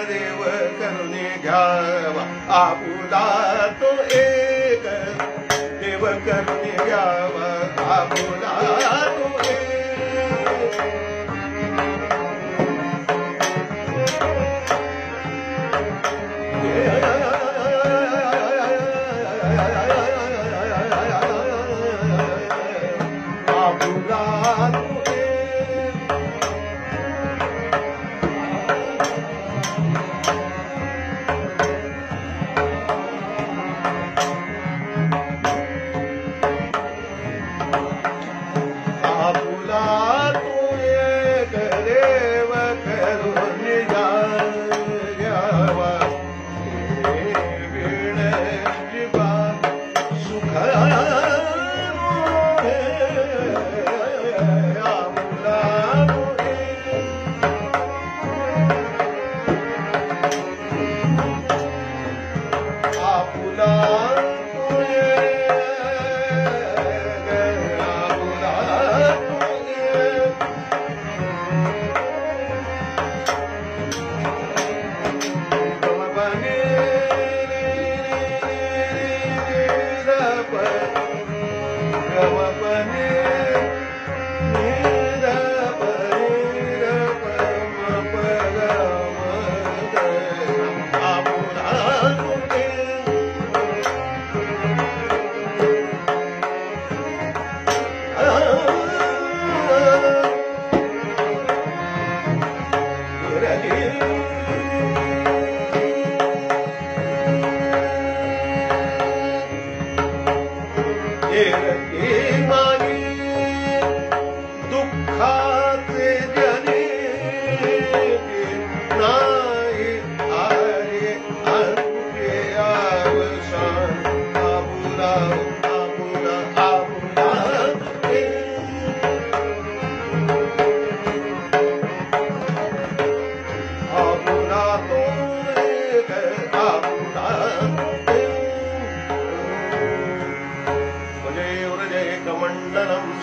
देव करुणी घ्यावा, आपुला तो एक देव करुणी घ्यावा, आपुला तो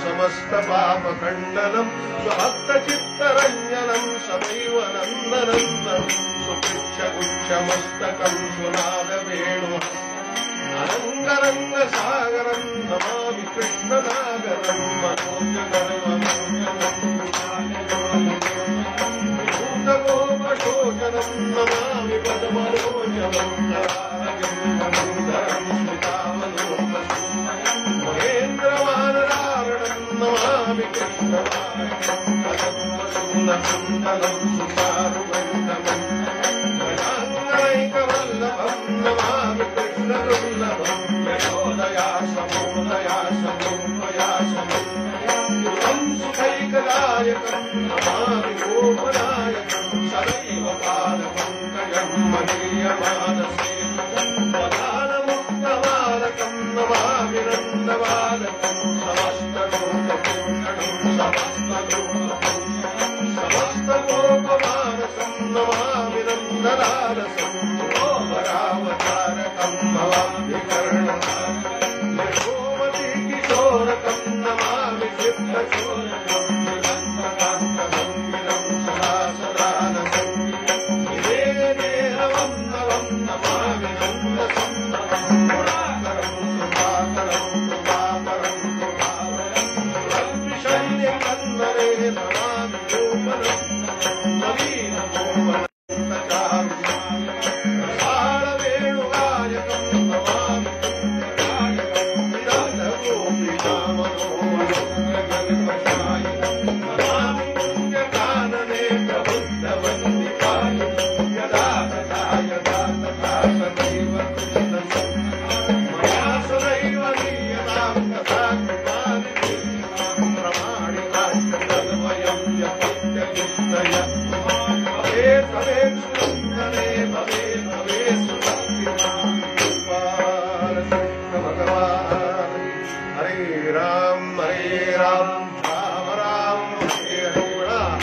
समस्तपापखण्डनम् स्वभक्तचित्तरञ्जनम् सदैव नन्दनन्दनम् सुपृच्छगुच्छमस्तकम् सुनादवेणु अनङ्गरङ्गसागरम् नमामि कृष्णनागरम् मनोजगर्वमोजनम् नमामि पदमरोजनम् मनोधरम् स्मितावलोकम् महेन्द्रवानरारणम् नमामि कृष्णवानन्दनम् सुचारुवन्दनम् गजाङ्गैकवल्लभम् नमामि कृष्णदुर्लभम् यशोदयासमोदयासमोपयासमम् सुखैकदायकम् नमामि गोपनायकम् सदैव पादपङ्कजम् मदीयमानसेतुम् वदानमुक्तबालकम् नमामि नन्दबालकम् समस्तलोकपूर्णम् समस्तलोकमानसम् नमामि नन्दलालसम् गोपरावतारकम् भवाभिकर्णनाथम् यशोमती किशोरकम् नमामि सिद्धचोरकम् निरन्तकान्तगम्भीरम् सदा सदानसम् निवेदेहवम् नवम् नमामि नन्दसन्नवम् गुणाकरम् सुभाकरम् कृपाकरम् कृपाकरम् शल्यकन्दरे नमामि गोपनम् नवीनमोहनचारुषाम् रसाळवेणुगायकम् नमामि पुण्यकानने प्रबुद्धवन्दिताय यदा तथा यदा तथा सदैव मया सदैव नीयताम् तथा कृपानिधि प्रमाणिकाष्टतद्वयम् यपत्ययुक्तय भवेत् भवेत् सुनन्दने भवेत् भवेत् सुभक्तिमान् कृष्ण भगवान् हरे राम राम राम हरे हरे राम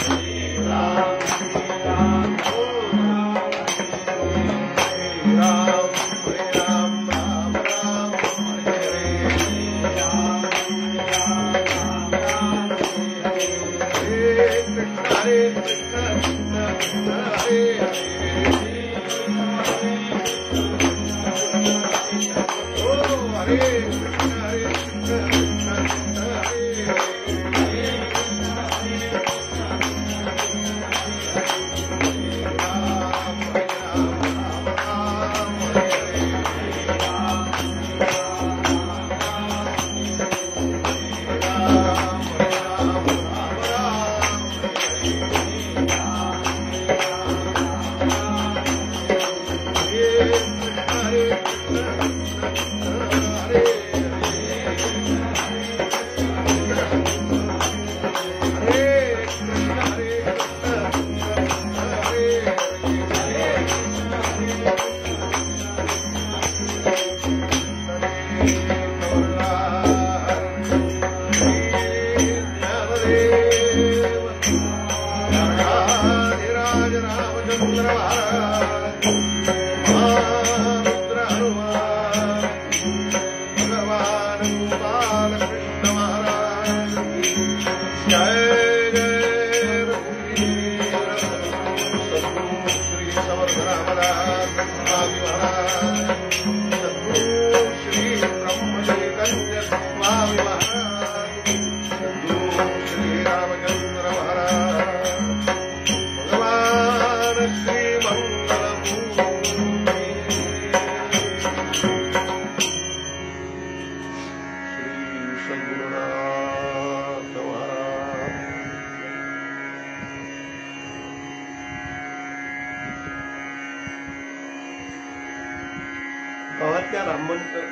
हरे कृष्ण हरे गावातल्या राममंदिर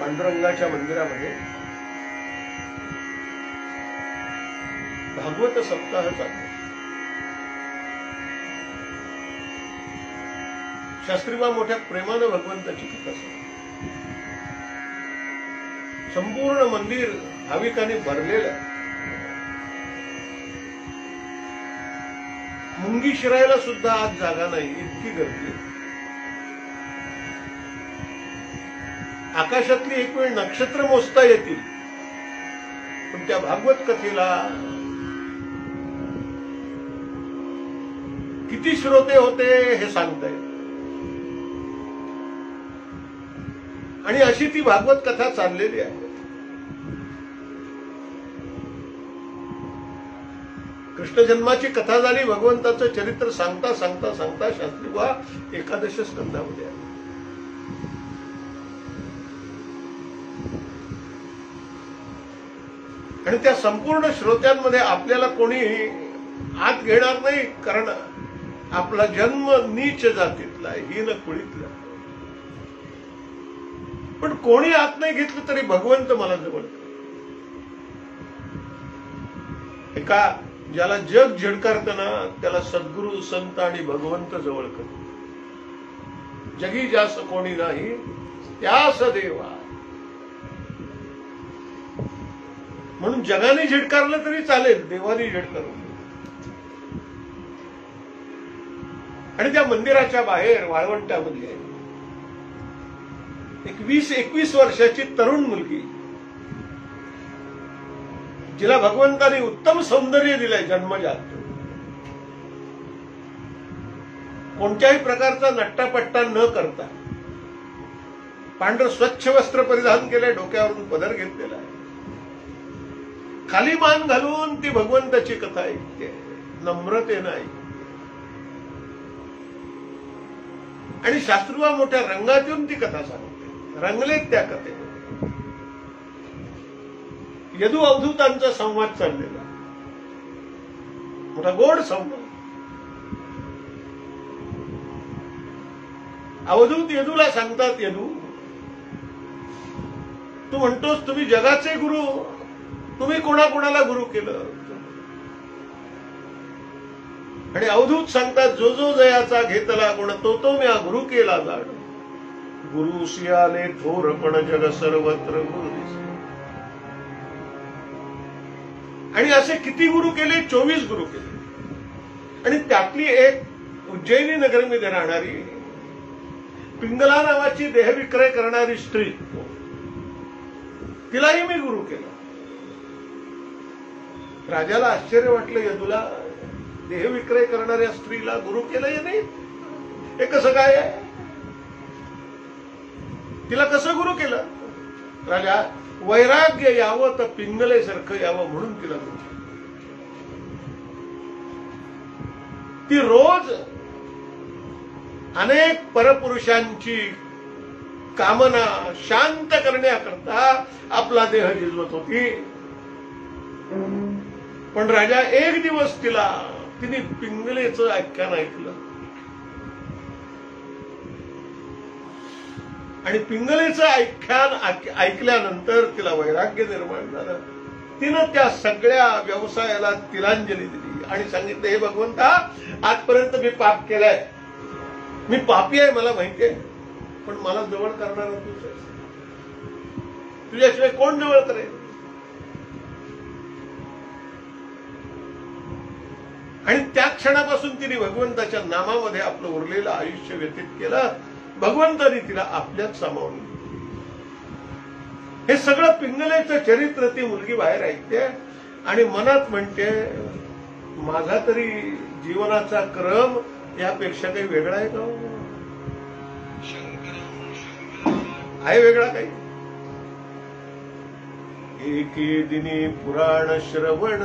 पांडुरंगाच्या मंदिरामध्ये भागवत सप्ताह चालतो. शास्त्रीबा मोठ्या प्रेमानं भगवंताची कथा सांगतात. संपूर्ण मंदिर भाविकांनी भरलेलं आहे. मुंगी शिरायला सुद्धा आज जागा नाही, इतकी गर्दी आहे. आकाशातली एक वेळ नक्षत्र मोजता येतील, पण त्या भागवत कथेला किती श्रोते होते हे सांगता येत. आणि अशी ती भागवत कथा चाललेली आहे. कृष्ण जन्माची कथा झाली, भगवंताचं चरित्र सांगता सांगता सांगता शास्त्रीबा एकादश स्कंदामध्ये आहे. आणि त्या संपूर्ण श्रोत्यांमध्ये आपल्याला कोणी आत घेणार नाही, कारण आपला जन्म नीच जातीतला आहे, हीन कुळीतला. पण कोणी आत नाही घेतलं तरी भगवंत मला जवळ. एका ज्याला जग झिडकारतं ना त्याला सद्गुरू संत आणि भगवंत जवळ करत. जगी जास कोणी नाही त्यास देवा. म्हणून जगाने झिडकारलं तरी चालेल, देवाने झिडकारून. आणि त्या मंदिराच्या बाहेर वाळवंटामध्ये एक 20-21 वर्षाची तरुण मुलगी, जिला भगवंताने उत्तम सौंदर्य दिलंय जन्मजात. कोणत्याही प्रकारचा नट्टापट्टा न करता पांढरं स्वच्छ वस्त्र परिधान केलंय, डोक्यावरून पदर घेतलेला आहे, खाली मान घालून ती भगवंताची कथा ऐकते, नम्रतेनं ऐकते. आणि शास्त्रीबा मोठ्या रंगात येऊन ती कथा सांगते, रंगलेत त्या कथेत. यदू अवधूतांचा संवाद चाललेला, मोठा गोड संवाद. अवधूत यदूला सांगतात, यदू तू म्हणतोस तुम्ही जगाचे गुरु, तुम्ही कोणाकोणाला गुरु केलं? आणि अवधूत सांगतात, जो जो जयाचा घेतला गुण तो तो म्या गुरु केला जाण. गुरु सियाले थोर पण जग सर्वत्र गुरु दिसे. आणि असे किती गुरु केले? 24 गुरु केले. आणि त्यातली एक उज्जैनी नगरमध्ये राहणारी पिंगला नावाची देहविक्रय करणारी स्त्री, तिलाही मी गुरु केला. राजाला आश्चर्य वाटलं, यदूला देहविक्रय करणाऱ्या स्त्रीला गुरु केलंय नाही, हे कसं काय आहे? तिला कसं गुरु केलं? राजा, वैराग्य यावं तर पिंगलेसारखं यावं म्हणून तिला गुरु केलं. ती रोज अनेक परपुरुषांची कामना शांत करण्याकरता आपला देह झिजवत होती. पण राजा, एक दिवस तिने पिंगलेचं आख्यान ऐकलं आणि पिंगलेचं आख्यान ऐकल्यानंतर तिला वैराग्य निर्माण झालं. तिनं त्या सगळ्या व्यवसायाला तिलांजली दिली आणि सांगितलं, हे भगवंता, आजपर्यंत मी पाप केलंय, मी पापी आहे मला माहिती आहे, पण मला जवळ करणारा तूच आहेस. तुझ्याशिवाय कोण जवळ करेल? आणि त्या क्षणापासून तिने भगवंताच्या नामामध्ये आपलं उरलेलं आयुष्य व्यतीत केलं. भगवंताने तिला आपल्यात सामावून घेतलं. हे सगळं पिंगलेचं चरित्र ती मुलगी बाहेर ऐकते आणि मनात म्हणते, माझा तरी जीवनाचा क्रम यापेक्षा काही वेगळा आहे का? आहे वेगळा काही? एके दिनी पुराण श्रवण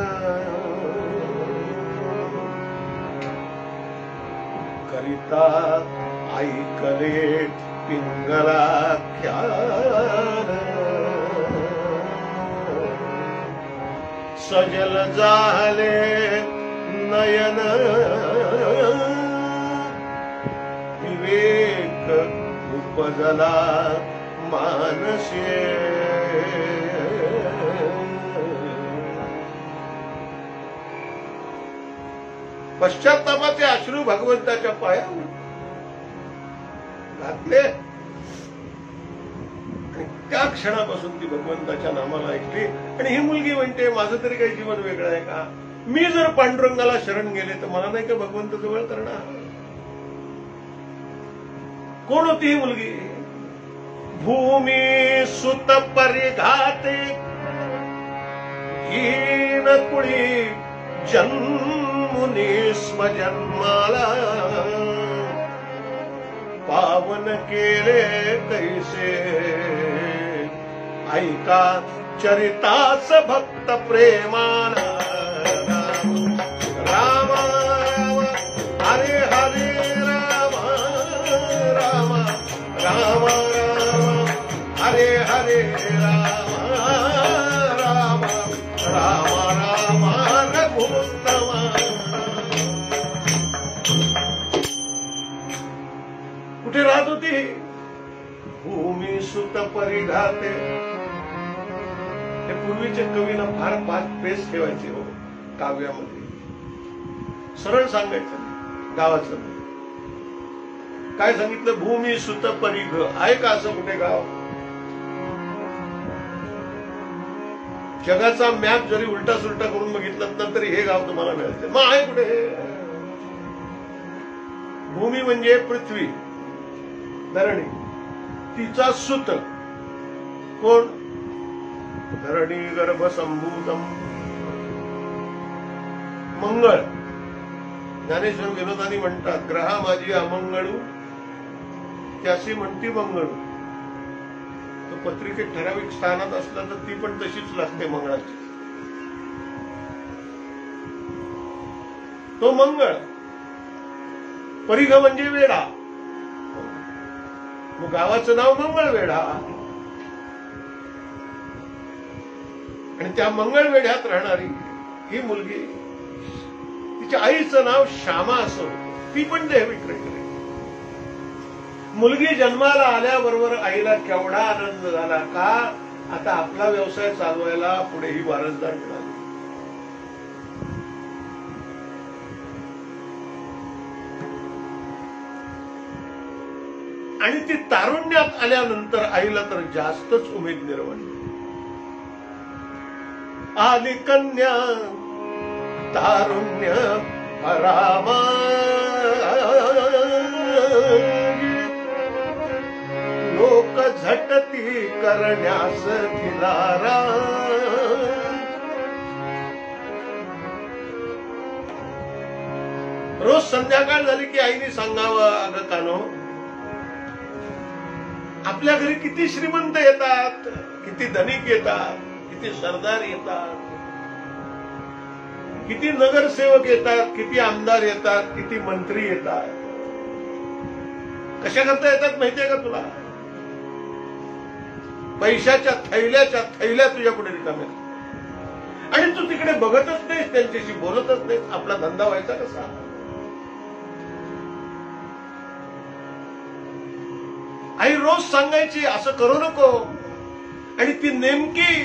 करिता ऐकले पिंगलाख्यान. सजल झाले नयन विवेक उपजला मानसे. पश्चात्तापाचे अश्रू भगवंताच्या पायावर. घातले आणि त्या क्षणापासून ती भगवंताच्या नामाला ऐकली. आणि ही मुलगी म्हणते माझं तरी काही जीवन वेगळं आहे का? मी जर पांडुरंगाला शरण गेले तर मला नाही का भगवंत जवळ करणार? कोण होती ही मुलगी? भूमी सुत परिघाते हीन कुळी जन्मुनी स्म जन्माला पावन केले कैसे ऐका चरितास भक्त प्रेमाना. राम राम हरे हरे राम राम राम राम हरे हरे राम राम राम राम रघुत्तम. कुठे राहत होती? भूमी सुत परिघाते. हे पूर्वीचे कवीनं फार पेस ठेवायचे हो काव्यामध्ये. सरळ सांगायचं गावाचं. काय सांगितलं? भूमी सुत परिघ. आहे का असं कुठे गाव? जगाचा मॅप जरी उलटा सुलटा करून बघितलं ना तरी हे गाव तुम्हाला मिळते. मग आहे कुठे हे? भूमी म्हणजे पृथ्वी, धरणी. तिचा सुत कोण? धरणी गर्भ संभूतम मंगळ. ज्ञानेश्वर विनोदानी म्हणतात ग्रहा माझी अमंगळू त्याशी म्हणती मंगळू. तो पत्रिकेत ठराविक स्थानात असला तर ती पण तशीच लागते मंगळाची. तो मंगळ. परिघ म्हणजे वेढा. मग गावाचं नाव मंगळवेढा. आणि त्या मंगळवेढ्यात राहणारी ही मुलगी, तिच्या आईचं नाव श्यामा असं होतं. ती पण देह विक्रय करेल. मुलगी जन्माला आल्याबरोबर आईला केवढा आनंद झाला का आता आपला व्यवसाय चालवायला पुढे ही वारसदार मिळाली. आणि ती तारुण्यात आल्यानंतर आईला तर जास्तच उमेद निर्माण झाली. आली कन्या तारुण्य परामा लोक झटती करण्यास दिलारा. रोज संध्याकाळ झाली की आईने सांगावं अगं कानो आपल्या घरी किती श्रीमंत येतात, किती धनिक येतात, किती सरदार येतात, किती नगरसेवक येतात, किती आमदार येतात, किती मंत्री येतात. कशा करता येतात माहितीये का तुला? पैशाच्या थैल्याच्या थैल्या तुझ्या पुढे रिकाम्या. आणि तू तिकडे बघतच नाहीस, त्यांच्याशी बोलतच नाहीस. आपला धंदा व्हायचा कसा? आई रोज सांगायची असं करू नको. आणि ती नेमकी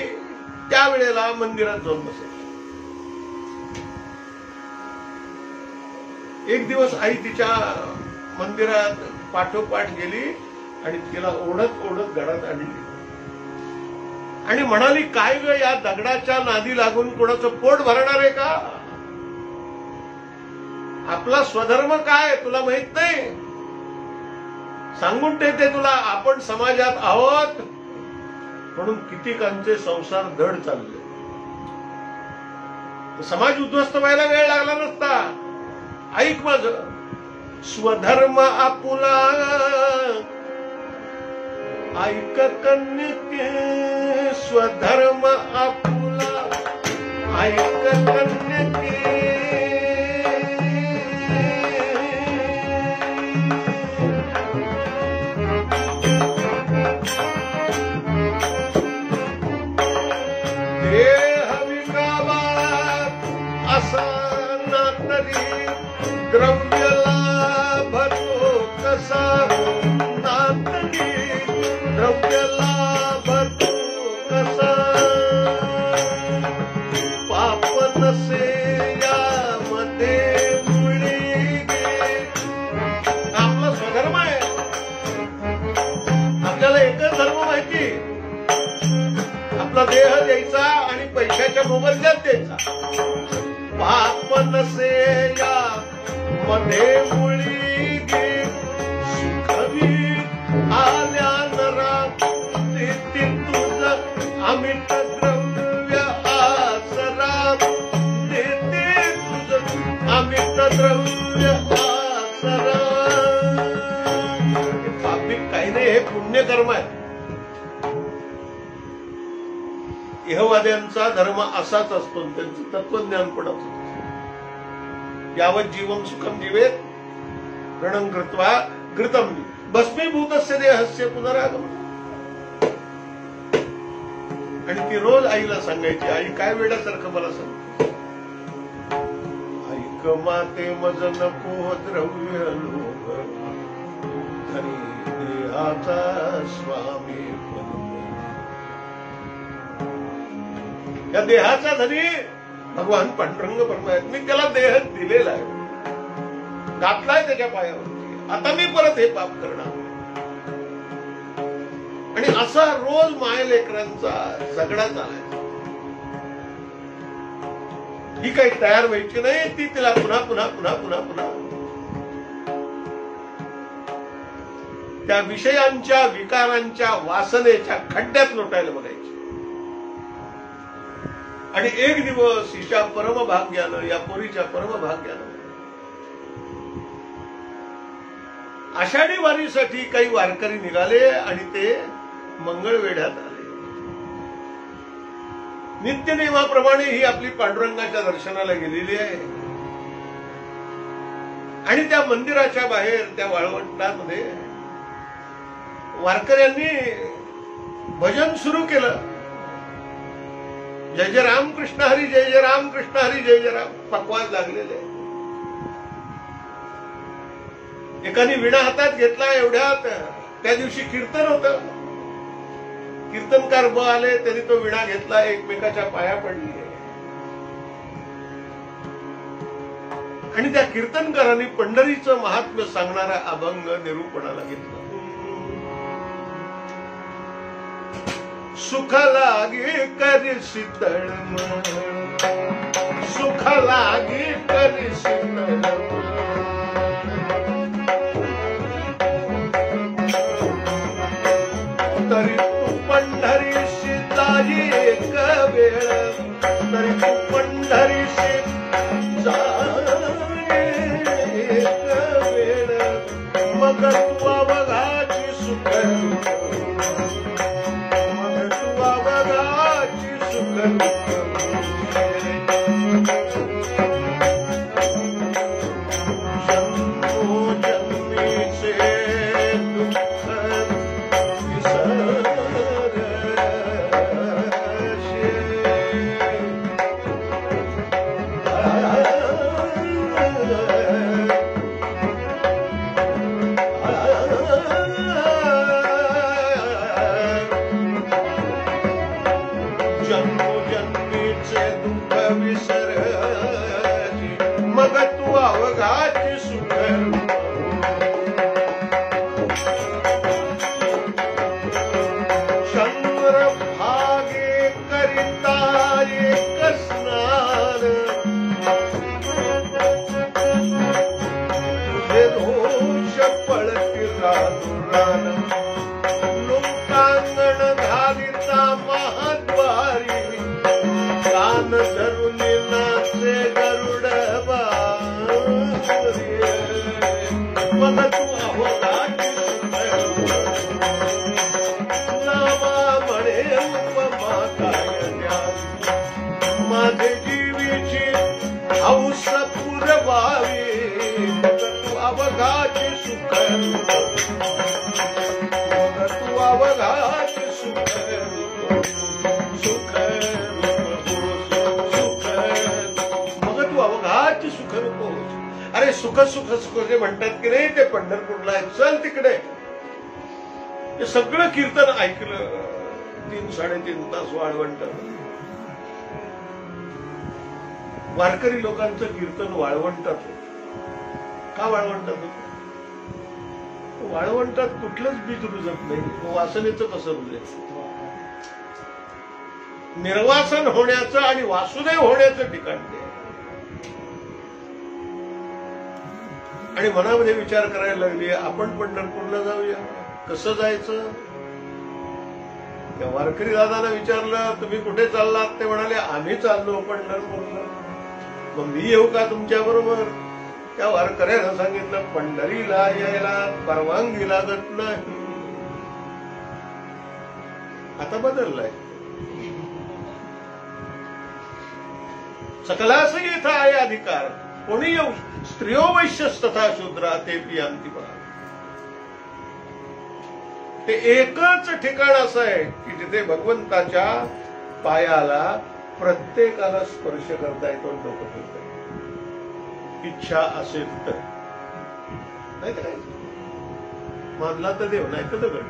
त्यावेळेला मंदिरात जाऊन बसायची. एक दिवस आई तिच्या मंदिरात पाठोपाठ गेली आणि तिला ओढत ओढत घरात आणली आणि म्हणाली काय ग या दगडाच्या नादी लागून कोणाचं पोट भरणार आहे का? आपला स्वधर्म काय तुला माहित नाही? सांगून ठेवते तुला, आपण समाजात आहोत म्हणून कितीकांचे संसार धड चालले. समाज उद्ध्वस्त व्हायला वेळ लागला नसता. ऐक माझं, स्वधर्म आपुला ऐक कन्यके, स्वधर्म आपुला ऐक कन्यके. द्रव्य लाभतो कसा नातनी, द्रव्य लाभतो कसा पाप नसे या तुला देह द्यायचा आणि पैशाच्या मोबदल्यात द्यायचा. पाप नसे या मध्ये मुळी गे सुखवी आल्या नरा देते तुझं अमित द्रव्य आसरा देते तुझं अमित द्रव्य आसरा. पापी काही नाही, हे पुण्यकर्म आहे. इहवाद्यांचा धर्म असाच असतो, त्यांचं तत्वज्ञान पण असतं. यावत जीवम सुखम जीवेत ऋणं कृत्वा घृतम भस्मीभूतस्य देहस्य पुनरागमन. आणि ती रोज आईला सांगायची, आई काय वेड्यासारखं मला सांग. ऐक माते मज नको द्रव्य लोभ धनी देहाचा स्वामी. या देहाचा धनी भगवान पांडुरंग परमात्मा. मी त्याला देह दिलेला आहे, घातलाय त्याच्या पायावरती. आता मी परत हे पाप करणार. आणि असा रोज मायलेकरांचा झगडा चालायचा. ही काही तयार व्हायची नाही, ती तिला पुन्हा पुन्हा पुन्हा पुन्हा पुन्हा त्या विषयांच्या विकारांच्या वासनेच्या खड्ड्यात लोटायला बघायची. आणि एक दिवस हिच्या परमभाग्यानं, या पोरीच्या परमभाग्यानं आषाढी वारीसाठी काही वारकरी निघाले आणि ते मंगळवेढ्यात आले. नित्यनेमाप्रमाणे ही आपली पांडुरंगाच्या दर्शनाला गेलेली आहे. आणि त्या मंदिराच्या बाहेर त्या वाळवंटामध्ये वारकऱ्यांनी भजन सुरू केलं. जय जय राम कृष्ण हरी, जय जय राम कृष्ण हरी, जय जय राम. पकवाज लागलेले. एकाने विणा हातात घेतला. एवढ्यात त्या दिवशी कीर्तन होतं. कीर्तनकार आले, त्यांनी तो विणा घेतला, एकमेकाच्या पाया पडली. आणि त्या कीर्तनकारांनी पंढरीचं महात्म्य सांगणारा अभंग निरूपणाला घेतला. सुख लागे करी शीतळ सुख लागे करी शीतळ तरी तू पंढरीशी जाई एक वेळ तरी तू पंढरीशी जाई एक वेळ मग तू अवघाची सुख सुख सुख सुख जे म्हणतात की नाही ते पंढरपूरला आहे. चल तिकडे. हे सगळं कीर्तन ऐकलं. 3-3.5 तास वाळवंट. वारकरी लोकांचं कीर्तन वाळवंटात होतं. का वाळवंटात होतं? वाळवंटात कुठलंच बीज रुजत नाही. वासनेचं कसं रुजेल? निर्वासन होण्याचं आणि वासुदेव होण्याचं ठिकाण ते. आणि मनामध्ये विचार करायला लागली, आपण पंढरपूरला जाऊया. कसं जायचं? त्या वारकरी दादांना विचारलं, तुम्ही कुठे चाललात? ते म्हणाले, आम्ही चाललो पंढरपूरला. मग मी येऊ का तुमच्या बरोबर? त्या वारकऱ्यानं सांगितलं, पंढरीला यायला परवानगी लागत नाही. आता बदललाय. सकलास येथ आहे अधिकार, कोणी येऊ. स्त्रियो वैश्यस तथा शूद्रा ते पियांती परा. ते एकच ठिकाण असं आहे की जिथे भगवंताच्या पायाला प्रत्येकाला स्पर्श करता येतो, डोकं फिरता येतं. इच्छा असेल तर. नाही तर मानला तर देव, नाही तर दगड.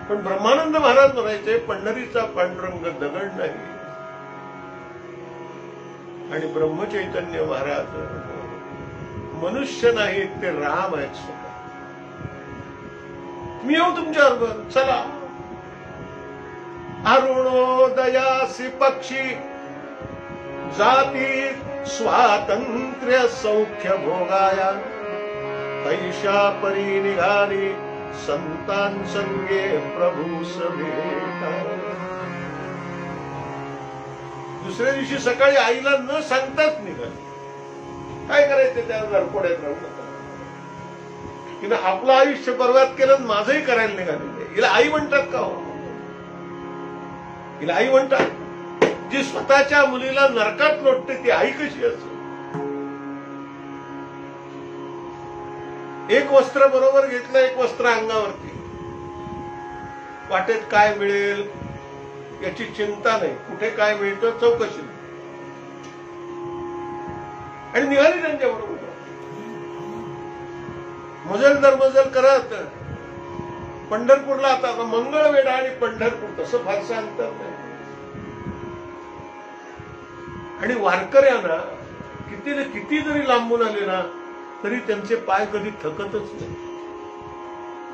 पण ब्रह्मानंद महाराज म्हणायचे, पंढरीचा पांडुरंग दगड नाही. आणि ब्रह्मचैतन्य महाराज मनुष्य नाही, ते राम आहेत स्वतः. मी येऊ तुमच्याबरोबर, चला. अरुणोदयासी पक्षी जाती स्वातंत्र्य सौख्य भोगाया, तैशा परी निघाली संतांसंगे प्रभू सभेता. दुसऱ्या दिवशी सकाळी आईला न सांगताच निघाले. काय करायचं त्या नरकोड्यात राहू नका. तिनं आपलं आयुष्य बर्बाद केलं, माझंही करायला निघालेलं. हिला आई म्हणतात का हो? हिला आई म्हणतात? जी स्वतःच्या मुलीला नरकात लोटते ती आई कशी असेल? एक वस्त्र बरोबर घेतलं, एक वस्त्र अंगावरती. वाटेत काय मिळेल याची चिंता नाही, कुठे काय मिळतं चौकशी. आणि निघाली त्यांच्याबरोबर मजल दरमजल करत पंढरपूरला. आता मंगळवेढा आणि पंढरपूर तसं फारसं अंतर नाही. आणि वारकऱ्यांना किती जरी लांबून आले ना, तरी त्यांचे पाय कधी थकतच नाही.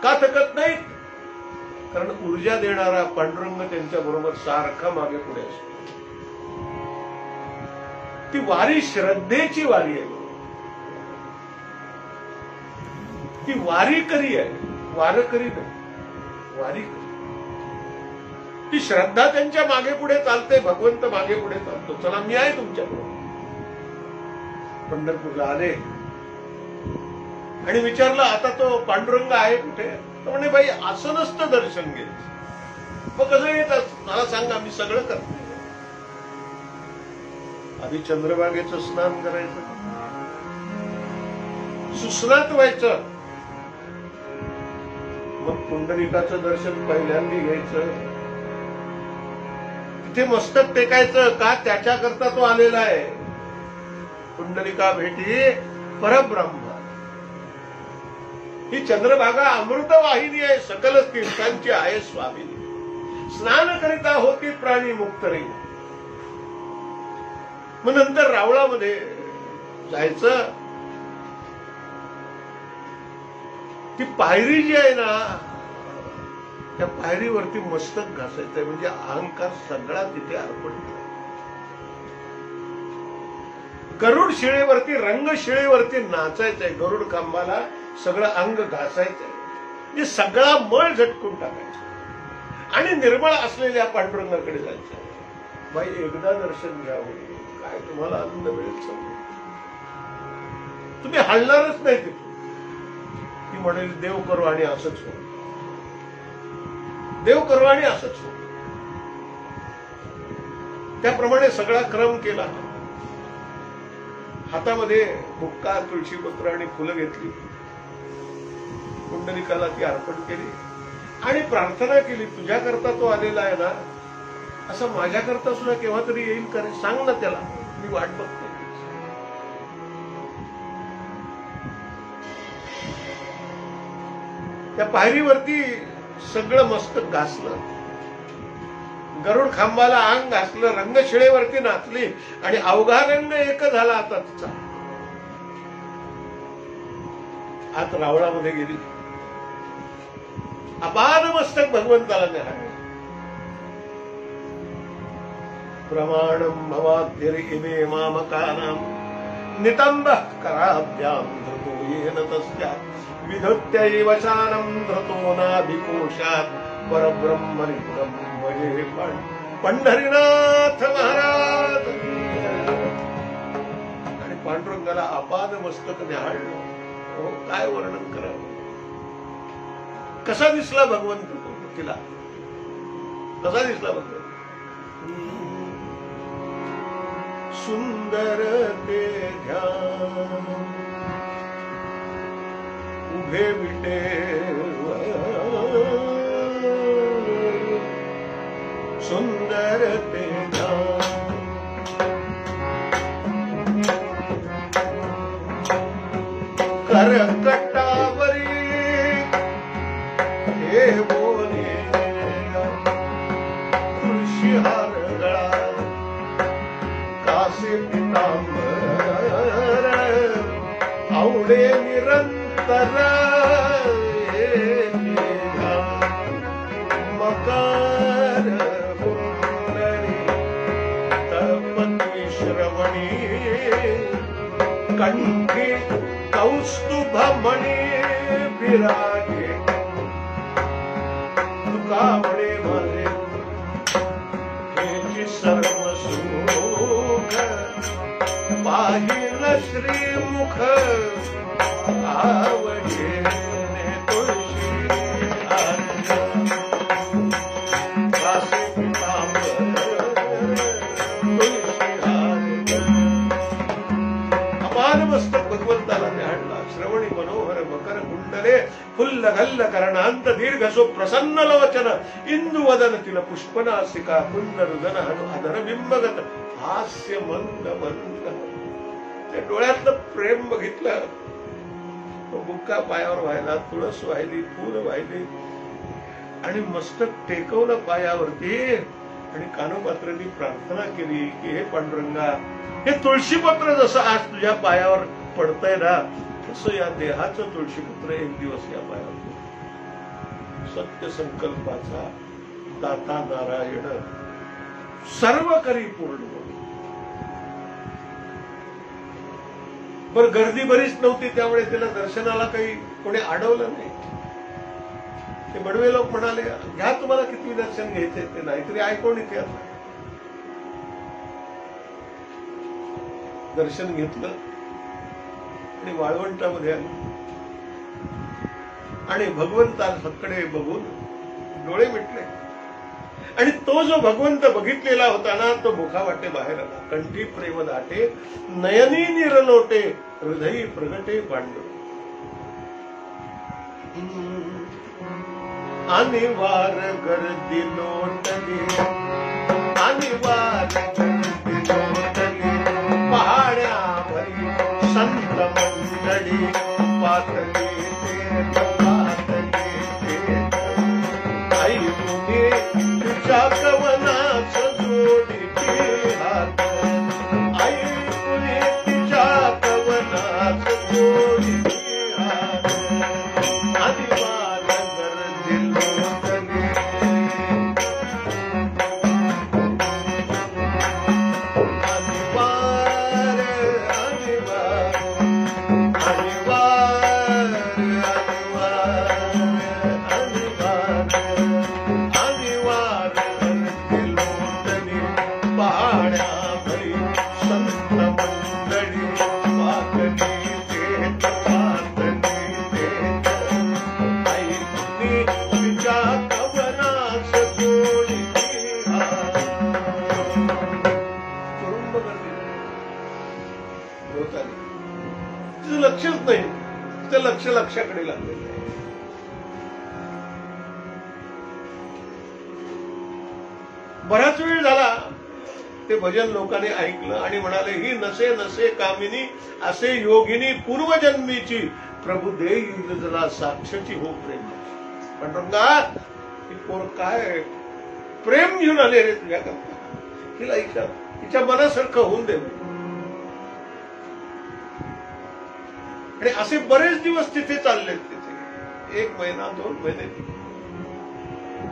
का थकत नाहीत? कारण ऊर्जा देणारा पांडुरंग त्यांच्या बरोबर सारखा मागे पुढे असतो. ती वारी श्रद्धेची वारी आहे. ती वारीकरी आहे, वारकरी नाही, वारीकरी. ती श्रद्धा त्यांच्या मागे पुढे चालते, भगवंत मागे पुढे चालतो. चला मी आहे तुमच्याबरोबर. पंढरपूरला आले आणि विचारलं, आता तो पांडुरंग आहे कुठे? तर म्हणे, बाई असं नसतं दर्शन घ्यायचं. मग कसं येतात मला सांगा, मी सगळं करते. आधी चंद्रभागेचं स्नान करायचं, सुस्नात व्हायचं, मग पुंडलिकाचं दर्शन पहिल्यांदा घ्यायचं. तिथे मस्तक टेकायचं. का? त्याच्याकरता तो आलेला आहे. पुंडलिका भेटी परब्रह्म. ही चंद्रभागा अमृतवाहिनी आहे, सकल तीर्थांची आहे स्वामिनी. स्नान करिता होती प्राणी मुक्तरी. मग नंतर रावळामध्ये जायचं. ती पायरी जी आहे ना, त्या पायरीवरती मस्तक घासायचंय. म्हणजे अहंकार सगळा तिथे अर्पण करायचा. गरुड शिळेवरती, रंग शिळेवरती नाचायचंय. गरुड खांबाला सगळं अंग घासायचंय. म्हणजे सगळा मळ झटकून टाकायचा आणि निर्मळ असलेल्या पांडुरंगाकडे जायचं. बाई एकदा दर्शन घ्यावं, काय तुम्हाला आनंद मिळेल समजा. तुम्ही हलणारच नाही तिथे. ती म्हणेल, देव करू आणि असंच हो, देव करू आणि असंच हो. त्याप्रमाणे सगळा क्रम केला. हातामध्ये बुक्का, तुळशीपत्र आणि फुलं घेतली. पुंडलिकाला ती अर्पण केली आणि प्रार्थना केली, तुझ्याकरता तो आलेला आहे ना, असं माझ्याकरता सुद्धा केव्हा तरी येईल का रे? सांग ना त्याला, मी वाट बघते. त्या पायरीवरती सगळं मस्तक घासलं, गरुड खांबाला अंग घासलं, रंगशिळेवरती नाचली आणि अवघा रंग एक झाला आता तिचा. आत रावळामध्ये गेली. अपार मस्तक भगवंताला न्याहाळलं. प्रमाणं भवाद्भिरिमे मामकानां नितम्बः कराभ्यां धृतो येन तस्यात् विधुत्यैव शानं धृतो नाभिकोशात् परब्रह्मनिपुरं भजे पंढरीनाथ महाराज. आणि पांडुरंगाला आपाद मस्तक न्याहाळलं. हो, काय वर्णन करावं. कसा दिसला भगवंत तिला, कसा दिसला भगवंत. सुंदर ते ध्यान उभे विटे सुंदर ते ध्यान करकटावरी हे बोले तुळशीहार गळा कासे पितांबर आवडे निरंतर मकार कुंडली तपती श्रवणी कंठी कौस्तुभमणी विराजे तुकावडे माझे हेची सर्व सुख पाहिल श्रीमुख आवडे तुळशी कासे पितांबर तुळशी अपान मस्तक भगवंताला न्याहाळला. श्रवणी मनोहर मकर कुंडले फुल्ल गल्ल करणांत दीर्घसो प्रसन्न लोचन इंदुवदन तिल पुष्पनासिका कुंद रुदन अधर बिंबगत हास्य मंद मंद. त्या डोळ्यातलं प्रेम बघितलं. तो बुक्का पायावर व्हायला, तुळस वाहिली, फूल वाहिली आणि मस्तक टेकवलं पायावरती आणि कानोपात्रांनी प्रार्थना केली की हे पांडुरंगा, हे तुळशीपत्र जसं आज तुझ्या पायावर पडतंय ना, तसं या देहाचं तुळशीपत्र एक दिवस या पायावर सत्य संकल्पाचा दाता नारायण सर्व करी पूर्ण. बर गर्दी बरीच नव्हती त्यामुळे त्याला दर्शनाला काही कोणी अडवलं नाही. ते बडवे लोक म्हणाले घ्या तुम्हाला किती दर्शन घ्यायचे ते, नाहीतरी ऐकून इथे आता. दर्शन घेतलं आणि वाळवंटामध्ये आलं आणि भगवंताकडे बघून डोळे मिटले. आणि तो जो भगवंत बघितलेला होता ना, तो मुखावाटे बाहेर आला. कंठी प्रेम दाटे नयनी निरलोटे हृदयी प्रगटे पांडू. अनिवार गर्दी लोटली, अनिवार गर्दी लोटली पहाड्या भरी संत मंडळी पातळी आई तुम्ही तुझ्या कवनाच जोडीची हात, आई तुम्ही तुझ्या कवनाच जोडीची हात. अनिवार गर्दी लोटली, अनिवार अनिवार अनिवार अनिवार अनिवार गर्दी लोटली पहाड्या भरी संत मंडळी पातळी देत पातळी देत आई तुम्ही तुझ्या कवनाच जोडीची हात. तुरुंब गर्दी होत आली. तिचं लक्षच नाही, तिचं लक्ष लक्षाकडे लागलेलं आहे. बराच वेळ झाला ते भजन लोकांनी ऐकलं आणि म्हणाले ही नसे नसे कामिनी असे योगिनी पूर्वजन्मीची प्रभू देईल जला साक्षाची हो प्रेम. पांडुरंगा, ही पोर काय प्रेम घेऊन आले रे तुझ्याकरता, तिला तिच्या मनासारखं होऊन दे. आणि असे बरेच दिवस तिथे चालले. तिथे 1 महिना 2 महिने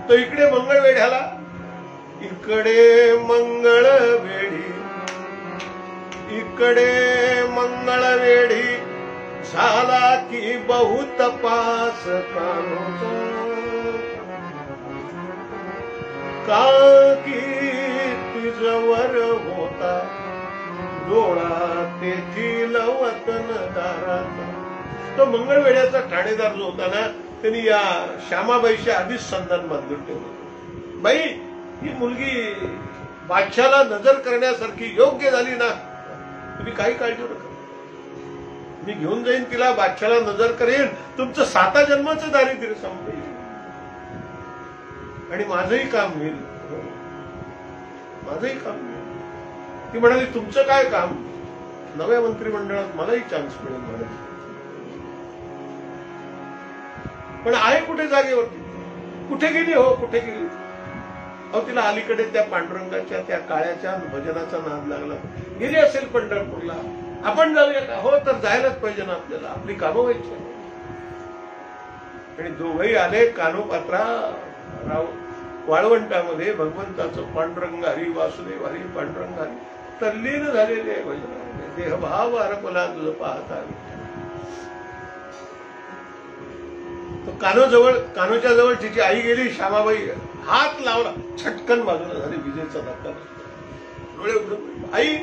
तो इकडे मंगळवेढ्याला इकडे मंगळ वेढी, इकडे मंगळ वेढी, झाला की बहु तपास कानोचा, का की तिजवर होता डोळा तेथील वतनदाराचा. तो मंगळवेढ्याचा ठाणेदार जो होता ना, त्यांनी या श्यामाबाईशी आधीच संधान बांधून ठेवलं. बाई, ही मुलगी बादशाला नजर करण्यासारखी योग्य झाली ना, तुम्ही काही काळजी नका, मी घेऊन जाईन तिला, बादशाला नजर करेन, तुमचं 7 जन्माचं दारिद्र्य संपेल आणि माझंही काम होईल, माझंही काम होईल. ती म्हणाली, तुमचं काय काम? नव्या मंत्रिमंडळात मलाही चान्स मिळेल म्हणाली. पण आहे कुठे जागेवरती? कुठे गेली हो, कुठे गेली? अहो, तिला अलीकडे त्या पांडुरंगाच्या त्या काळ्याच्या भजनाचा नाद लागला. गेली असेल पंढरपूरला, आपण जाऊया का? हो, तर जायलाच पाहिजे ना आपल्याला, आपली कामं व्हायची. आणि दोघंही आले कानोपात्रा राव वाळवंटामध्ये भगवंताचं पांडुरंग हरी वासुदेव हरी पांडुरंग हरी तल्लीन झालेले आहे भजनामध्ये. देहभाव हरपला तुझं पाहता. कान्होच्या जवळ तिची आई गेली. श्यामाबाई हात लावला, छटकन बाजूला झाली, विजेचा धक्का बसला. डोळे उघडून, आई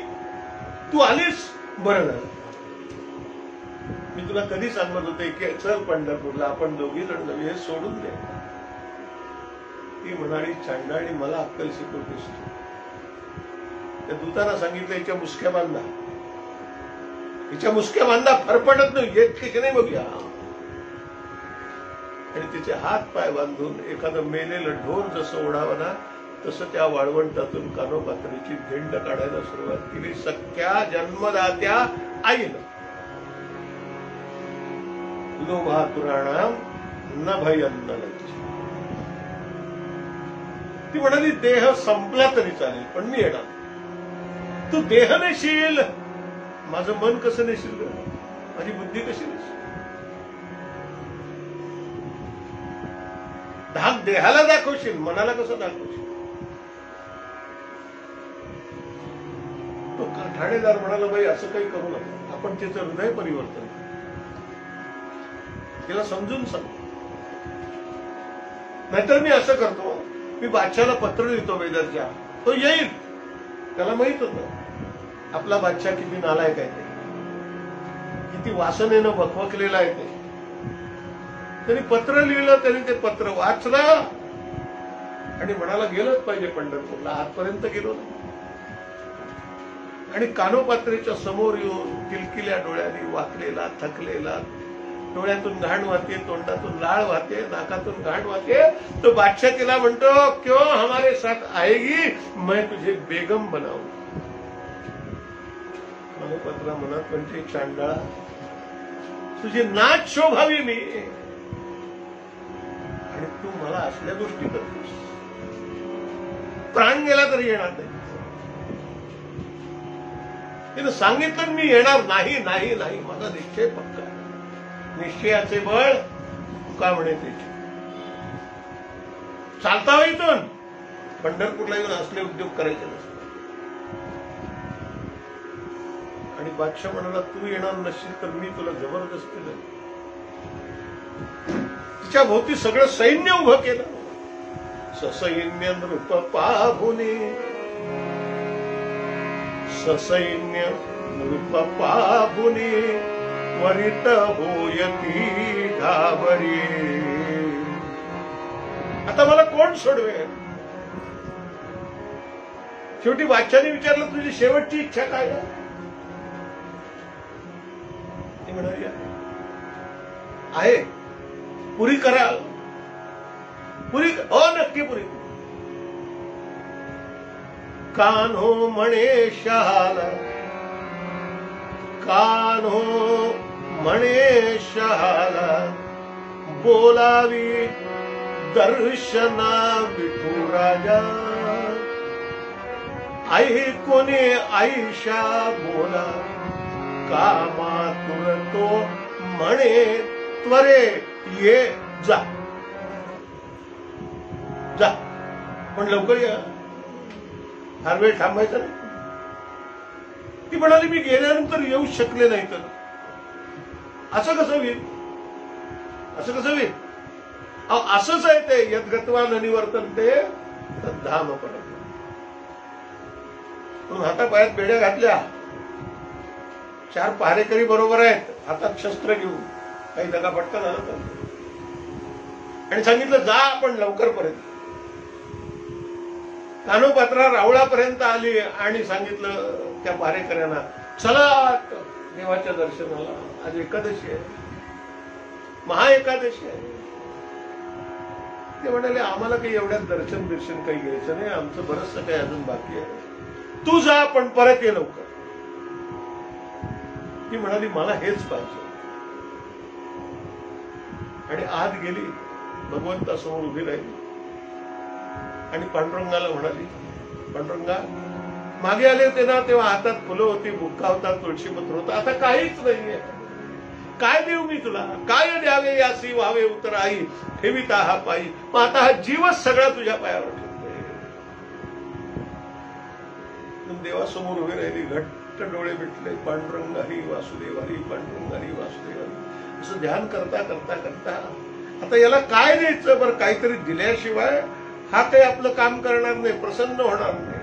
तू आलीस, बरं झालं. मी तुला कधी सांगत होते की चल पंढरपूरला, आपण दोघी जण जाऊ, हे सोडून दे. ती म्हणाली, चांडाळी मला अक्कल शिकवतेस. त्या दूताना सांगितलं, हिच्या मुसक्या बांधा, हिच्या मुसक्या बांधा, फरफटत नाही, येत की नाही बघूया. आणि तिचे हात पाय बांधून एखादं मेलेलं ढोर जसं ओढावं ना, तसं त्या वाळवंटातून कानोपात्रीची धिंड काढायला सुरुवात केली. सख्या जन्मदात्या आईनं. लोभातुराणाम न भयन्न. ती म्हणाली, देह संपला तरी चालेल, पण मी येणार. तू देह नेशील, माझं मन कसं नेशील, माझी बुद्धी कशी नेशील? धाक देहाला दाखवशील, मनाला कसं दाखवशील? तो ठाणेदार म्हणाला, बाई असं काही करू नका, आपण तिचं हृदय परिवर्तन करू, तिला समजून सांग. नाहीतर मी असं करतो, मी बादशाला पत्र लिहितो वेदरच्या, तो येईल. त्याला माहित होतं आपला बादशाह किती नालायक आहे ते, किती वासनेनं भकभकलेला आहे ते. त्यांनी पत्र लिहिलं, त्यांनी ते पत्र वाचलं आणि म्हणाला, गेलंच पाहिजे पंढरपूरला. आजपर्यंत गेलो नाही. आणि कानोपात्रेच्या समोर येऊन किलकिल्या डोळ्यांनी वाकलेला, थकलेला, डोळ्यातून घाण वाहते, तोंडातून लाळ वाहते, नाकातून घाण वाहते, तो बादशाह तिला म्हणतो, क्यों हमारे साथ आएगी, मैं तुझे बेगम बनाऊ. कानोपात्रा मनात म्हणते, चांडाळा, तुझी नाच शोभावी मी, आणि तू मला असल्या गोष्टी करतोस. प्राण गेला तरी येणार नाही. तिनं सांगितलं, मी येणार नाही, नाही नाही, माझा निश्चय पक्का. निश्चयाचे बळ का म्हणे त्याची. चालता हो इथून, पंढरपूरला येऊन असले उद्योग करायचे नसते. आणि बादशाह म्हणाला, तू येणार नसशील तर मी तुला जबरदस्ती. तिच्या भोवती सगळं सैन्य उभं केलं. ससैन्य नृप पाहुने, ससैन्य नृप पाहुने, वरित होयती घाबरी. आता मला कोण सोडवेल? शेवटी बादशाने विचारलं, तुझी शेवटची इच्छा काय आहे? ती म्हणाली, आहे, पुरी कराल. पुरी, हो नक्की पुरी. कान्हो म्हणे शहाला, कान्हो म्हणे शहाला, बोलावी दर्शना विठू राजा. ऐकोने आईशा बोला, कामातुर तो म्हणे त्वरे ये जा. जा, पण लवकर या. फार वेळ थांबायचं नाही. ती म्हणाली मी गेल्यानंतर येऊ शकले नाही तर असं कसं होईल, असं कसं होईल. असंच आहे ते यद्गत्वा न निवर्तन्ते तद्धाम परम. म्हणून हातापायात बेड्या घातल्या, 4 पहारेकरी बरोबर आहेत, हातात शस्त्र घेऊन, काही दगाफटका झाला तर, आणि सांगितलं जा आपण लवकर पर्यंत. कानोपात्रा रावळापर्यंत आली आणि सांगितलं त्या पहारेकऱ्यांना चला देवाच्या दर्शनाला, आज एकादशी आहे, महाएकादशी आहे. ते म्हणाले आम्हाला काही एवढ्यात दर्शन बिर्शन काही घ्यायचं नाही, आमचं बरंचसं काही अजून बाकी आहे, तू जा पण परत ये लवकर. ती म्हणाली मला हेच पाहिजे. आणि आत गेली, भगवंतासमोर उभी राहिली आणि पांडुरंगाला म्हणाली, पांडुरंगा मागे आले होते ना तेव्हा हातात फुलं होती, बुक्का होता, तुळशीपत्र होता, आता काहीच नाहीये. काय देऊ मी तुला, काय द्यावे यासी व्हावे उतर आई, ठेविता हा पायी. मग आता हा जीवच सगळा तुझ्या पायावर ठेवतोय. देवासमोर उभी राहिली, घट्ट डोळे मिटले, पांडुरंग हरी वासुदेव हरी, पांडुरंग हरी वासुदेव हरी, असं ध्यान करता करता करता आता याला काय द्यायचं, बरं काहीतरी दिल्याशिवाय हा काही आपलं काम करणार नाही, प्रसन्न होणार नाही.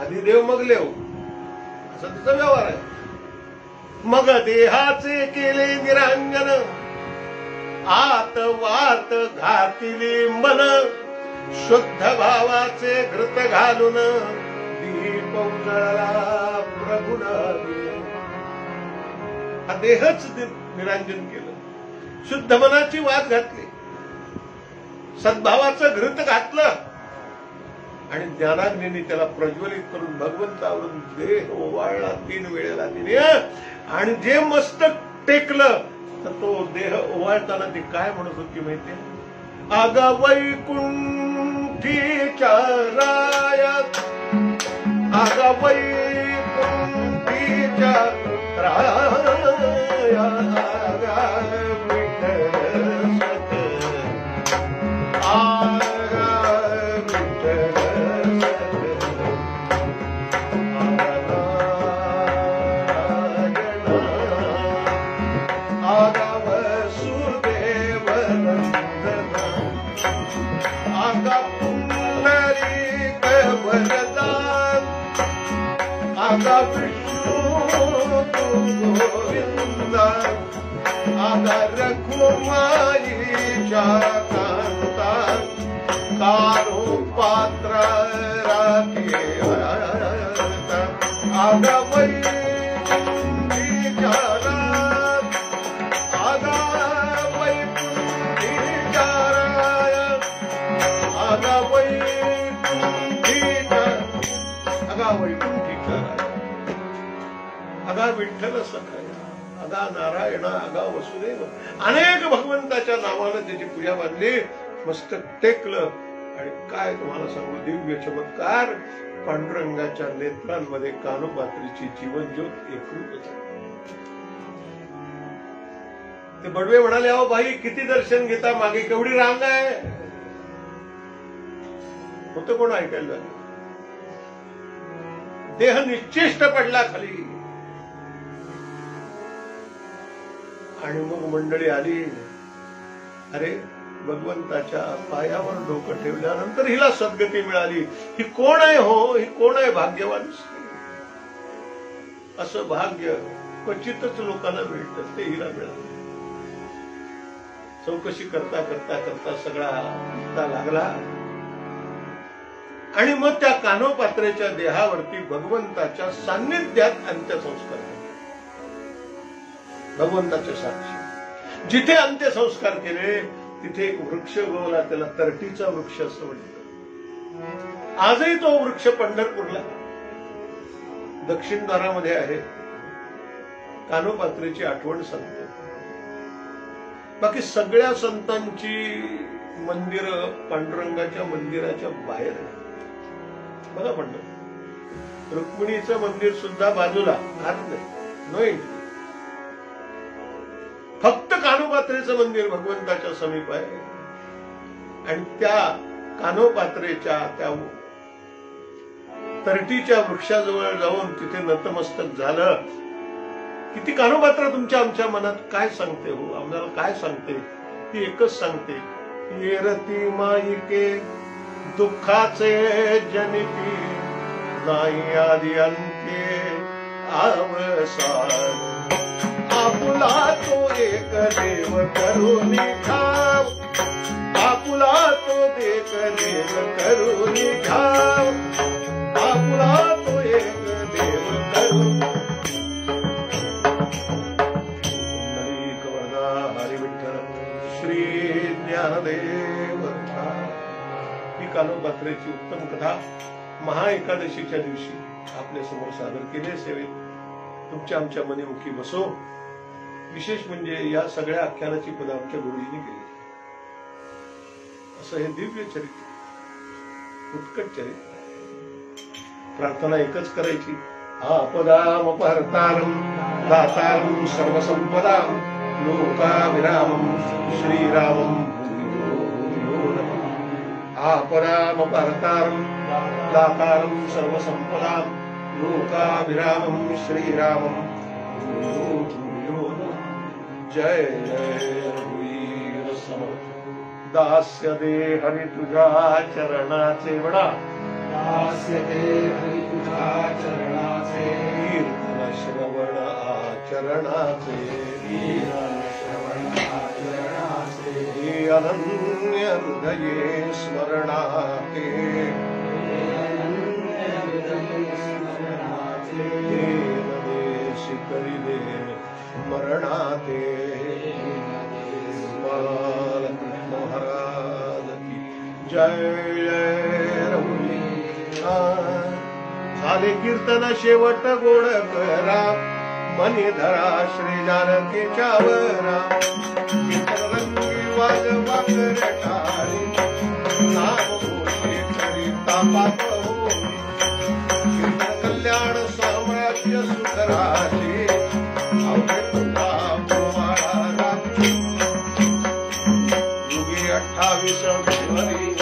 आधी देव मग लेव, असा तिचा व्यवहार आहे. मग देहाचे केले निरांगण, आत वात घातिली मन, शुद्ध भावाचे घृत घालून, दीप उजळला प्रभुन. हा देहच निरांजन केलं, शुद्ध मनाची वात घातली, सद्भावाचं घृत घातलं आणि ज्ञानाग्नीने त्याला प्रज्वलित करून भगवंतावरून देह ओवाळला 3 वेळेला तिने. आणि जे मस्तक टेकलं तर तो देह ओवाळताना ती काय म्हणत होती माहितीये, आगा वैकुंठीच्या राया, आगा वैकुंठीच्या राया, आगा आगा विष्णू गोविंद, आगा रघुमाईच्या कांता, कारो पात्र राखे, आगा वैकुंठीच्या राया, आगा वैकुंठीच्या राया, आगा वैकुंठीच्या, आगा वैकुंठीच्या राया, आगा विठ्ठल सखाया, आगा नारायण, आगा वसुदेव. अनेक भगवंताच्या नावानं त्याची पूजा बांधली, मस्तक टेकलं आणि काय तुम्हाला सांगू, दिव्य चमत्कार. पांडुरंगाच्या नेत्रांमध्ये कानोपात्रीची जीवनज्योत एकरूप झाली. ते बडवे म्हणाले अहो बाई किती दर्शन घेता, मागे केवढी रांग आहे. होतं कोण ऐकायला झालं. देह निश्चेष्ट पडला खाली आणि मग मंडळी आली. अरे भगवंताच्या पायावर डोकं ठेवल्यानंतर हिला सद्गती मिळाली. ही कोण आहे हो, ही कोण आहे भाग्यवान. असं भाग्य क्वचितच लोकांना मिळतं, ते हिला मिळालं. चौकशी करता करता करता सगळा पत्ता लागला आणि मग त्या कानोपात्रेच्या देहावरती भगवंताच्या सान्निध्यात अंत्यसंस्कार केले. भगवंताच्या साक्षी जिथे अंत्यसंस्कार केले तिथे एक वृक्ष उगवला, त्याला तरटीचा वृक्ष असं म्हणतात. आजही तो वृक्ष पंढरपूरला दक्षिणद्वारामध्ये आहे. कानोपात्रेची आठवण सांगतो. बाकी सगळ्या संतांची मंदिरं पांडुरंगाच्या मंदिराच्या बाहेर आहे. बघा पंढर रुक्मिणीचं मंदिर सुद्धा बाजूला, आत नाही, नो एंट्री. फक्त कानोपात्रेचं मंदिर भगवंताच्या समीप आहे. आणि त्या कानोपात्रेच्या त्या तरटीच्या वृक्षाजवळ जाऊन तिथे नतमस्तक झालं. किती कानोपात्र तुमच्या आमच्या मनात काय सांगते हो, आम्हाला काय सांगते? ती एकच सांगते, येरती माईके दुःखाचे जनिती, नाही आदि अंत्ये अवसान. आपुला तो एक देव करुणी ठाव, आपुला तो एक देव करुणी ठाव, आपुला तो एक देव करुणी. हरी विठ्ठल श्री ज्ञानदेव. ही कानोपात्रेची उत्तम कथा महा एकादशीच्या दिवशी आपल्या समोर सादर केली. सेवेत तुमच्या आमच्या मनीमुखी बसो. विशेष म्हणजे या सगळ्या आख्यानाची पद आमच्या गुरुजींनी केली. असं हे दिव्य चरित्र, उत्कट चरित्र. प्रार्थना एकच करायची, आपदामपहर्तारं दातारं सर्वसंपदां लोकाभिरामं श्रीरामं भूयो नमः. आपदामपहर्तारं दातारं सर्वसंपदां लोकाभिरामं श्रीरामं भूयो नमः. जय जय रघुवीर समर्थ. दास्य दे हरि तुझ्या चरणाचे वडा, दास्य दे हरि तुझ्या चरणाचे, कीर्तन श्रवण आचरणाचे, कीर्तन श्रवण आचरणाचे. हे अनन्य हृदये स्मरणाते, अनन्य हृदये स्मरणाचे. दीन देशी करी दे मरणाते. महाराज की जय जय रघुवीर. झाले कीर्तन शेवट गोड करा, मनी धरा श्री जानकीच्या वरा. कीर्तन रंगी वाजवा करटाळी, नाम घोषे करिता पाप होई. कीर्तन कल्याण साम्राज्य सुखराजे, अवघे तुला पोवाडा. युगी 28 फेब्रुवारी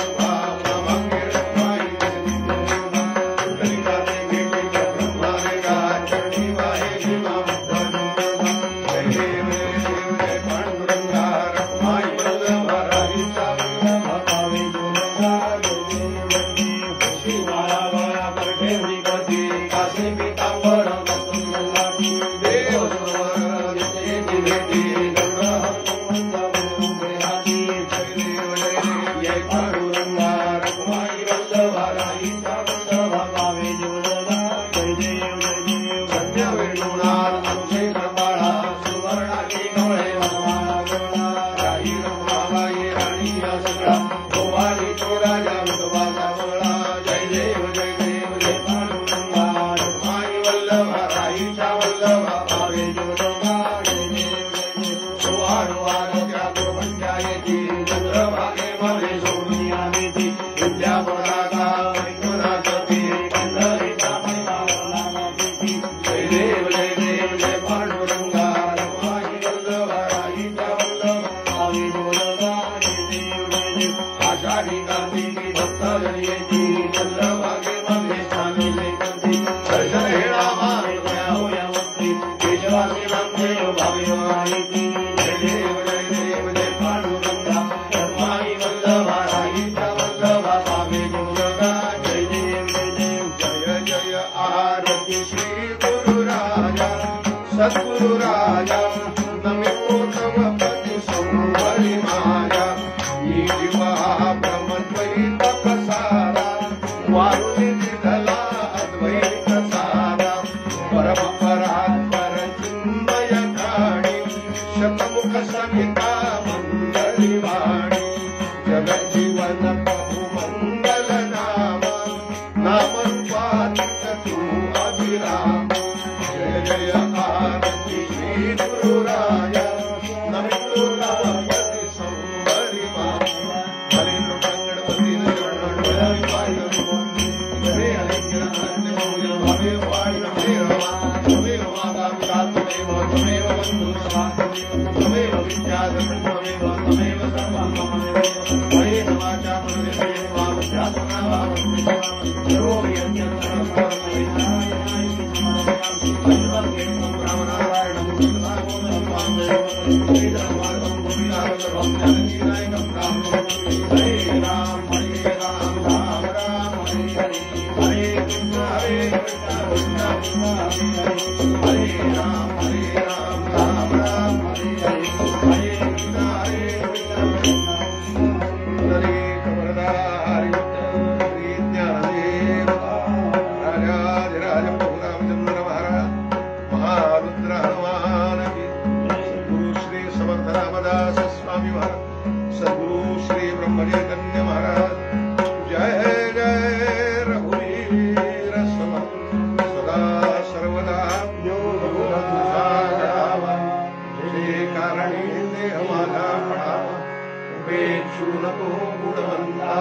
सर्वेषु नको गुणवन्ता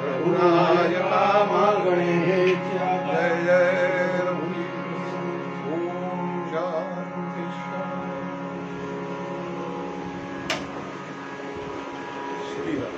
रघुनायका गणेश जय जय रघुवीर। ओम शांति शांति। श्री राम।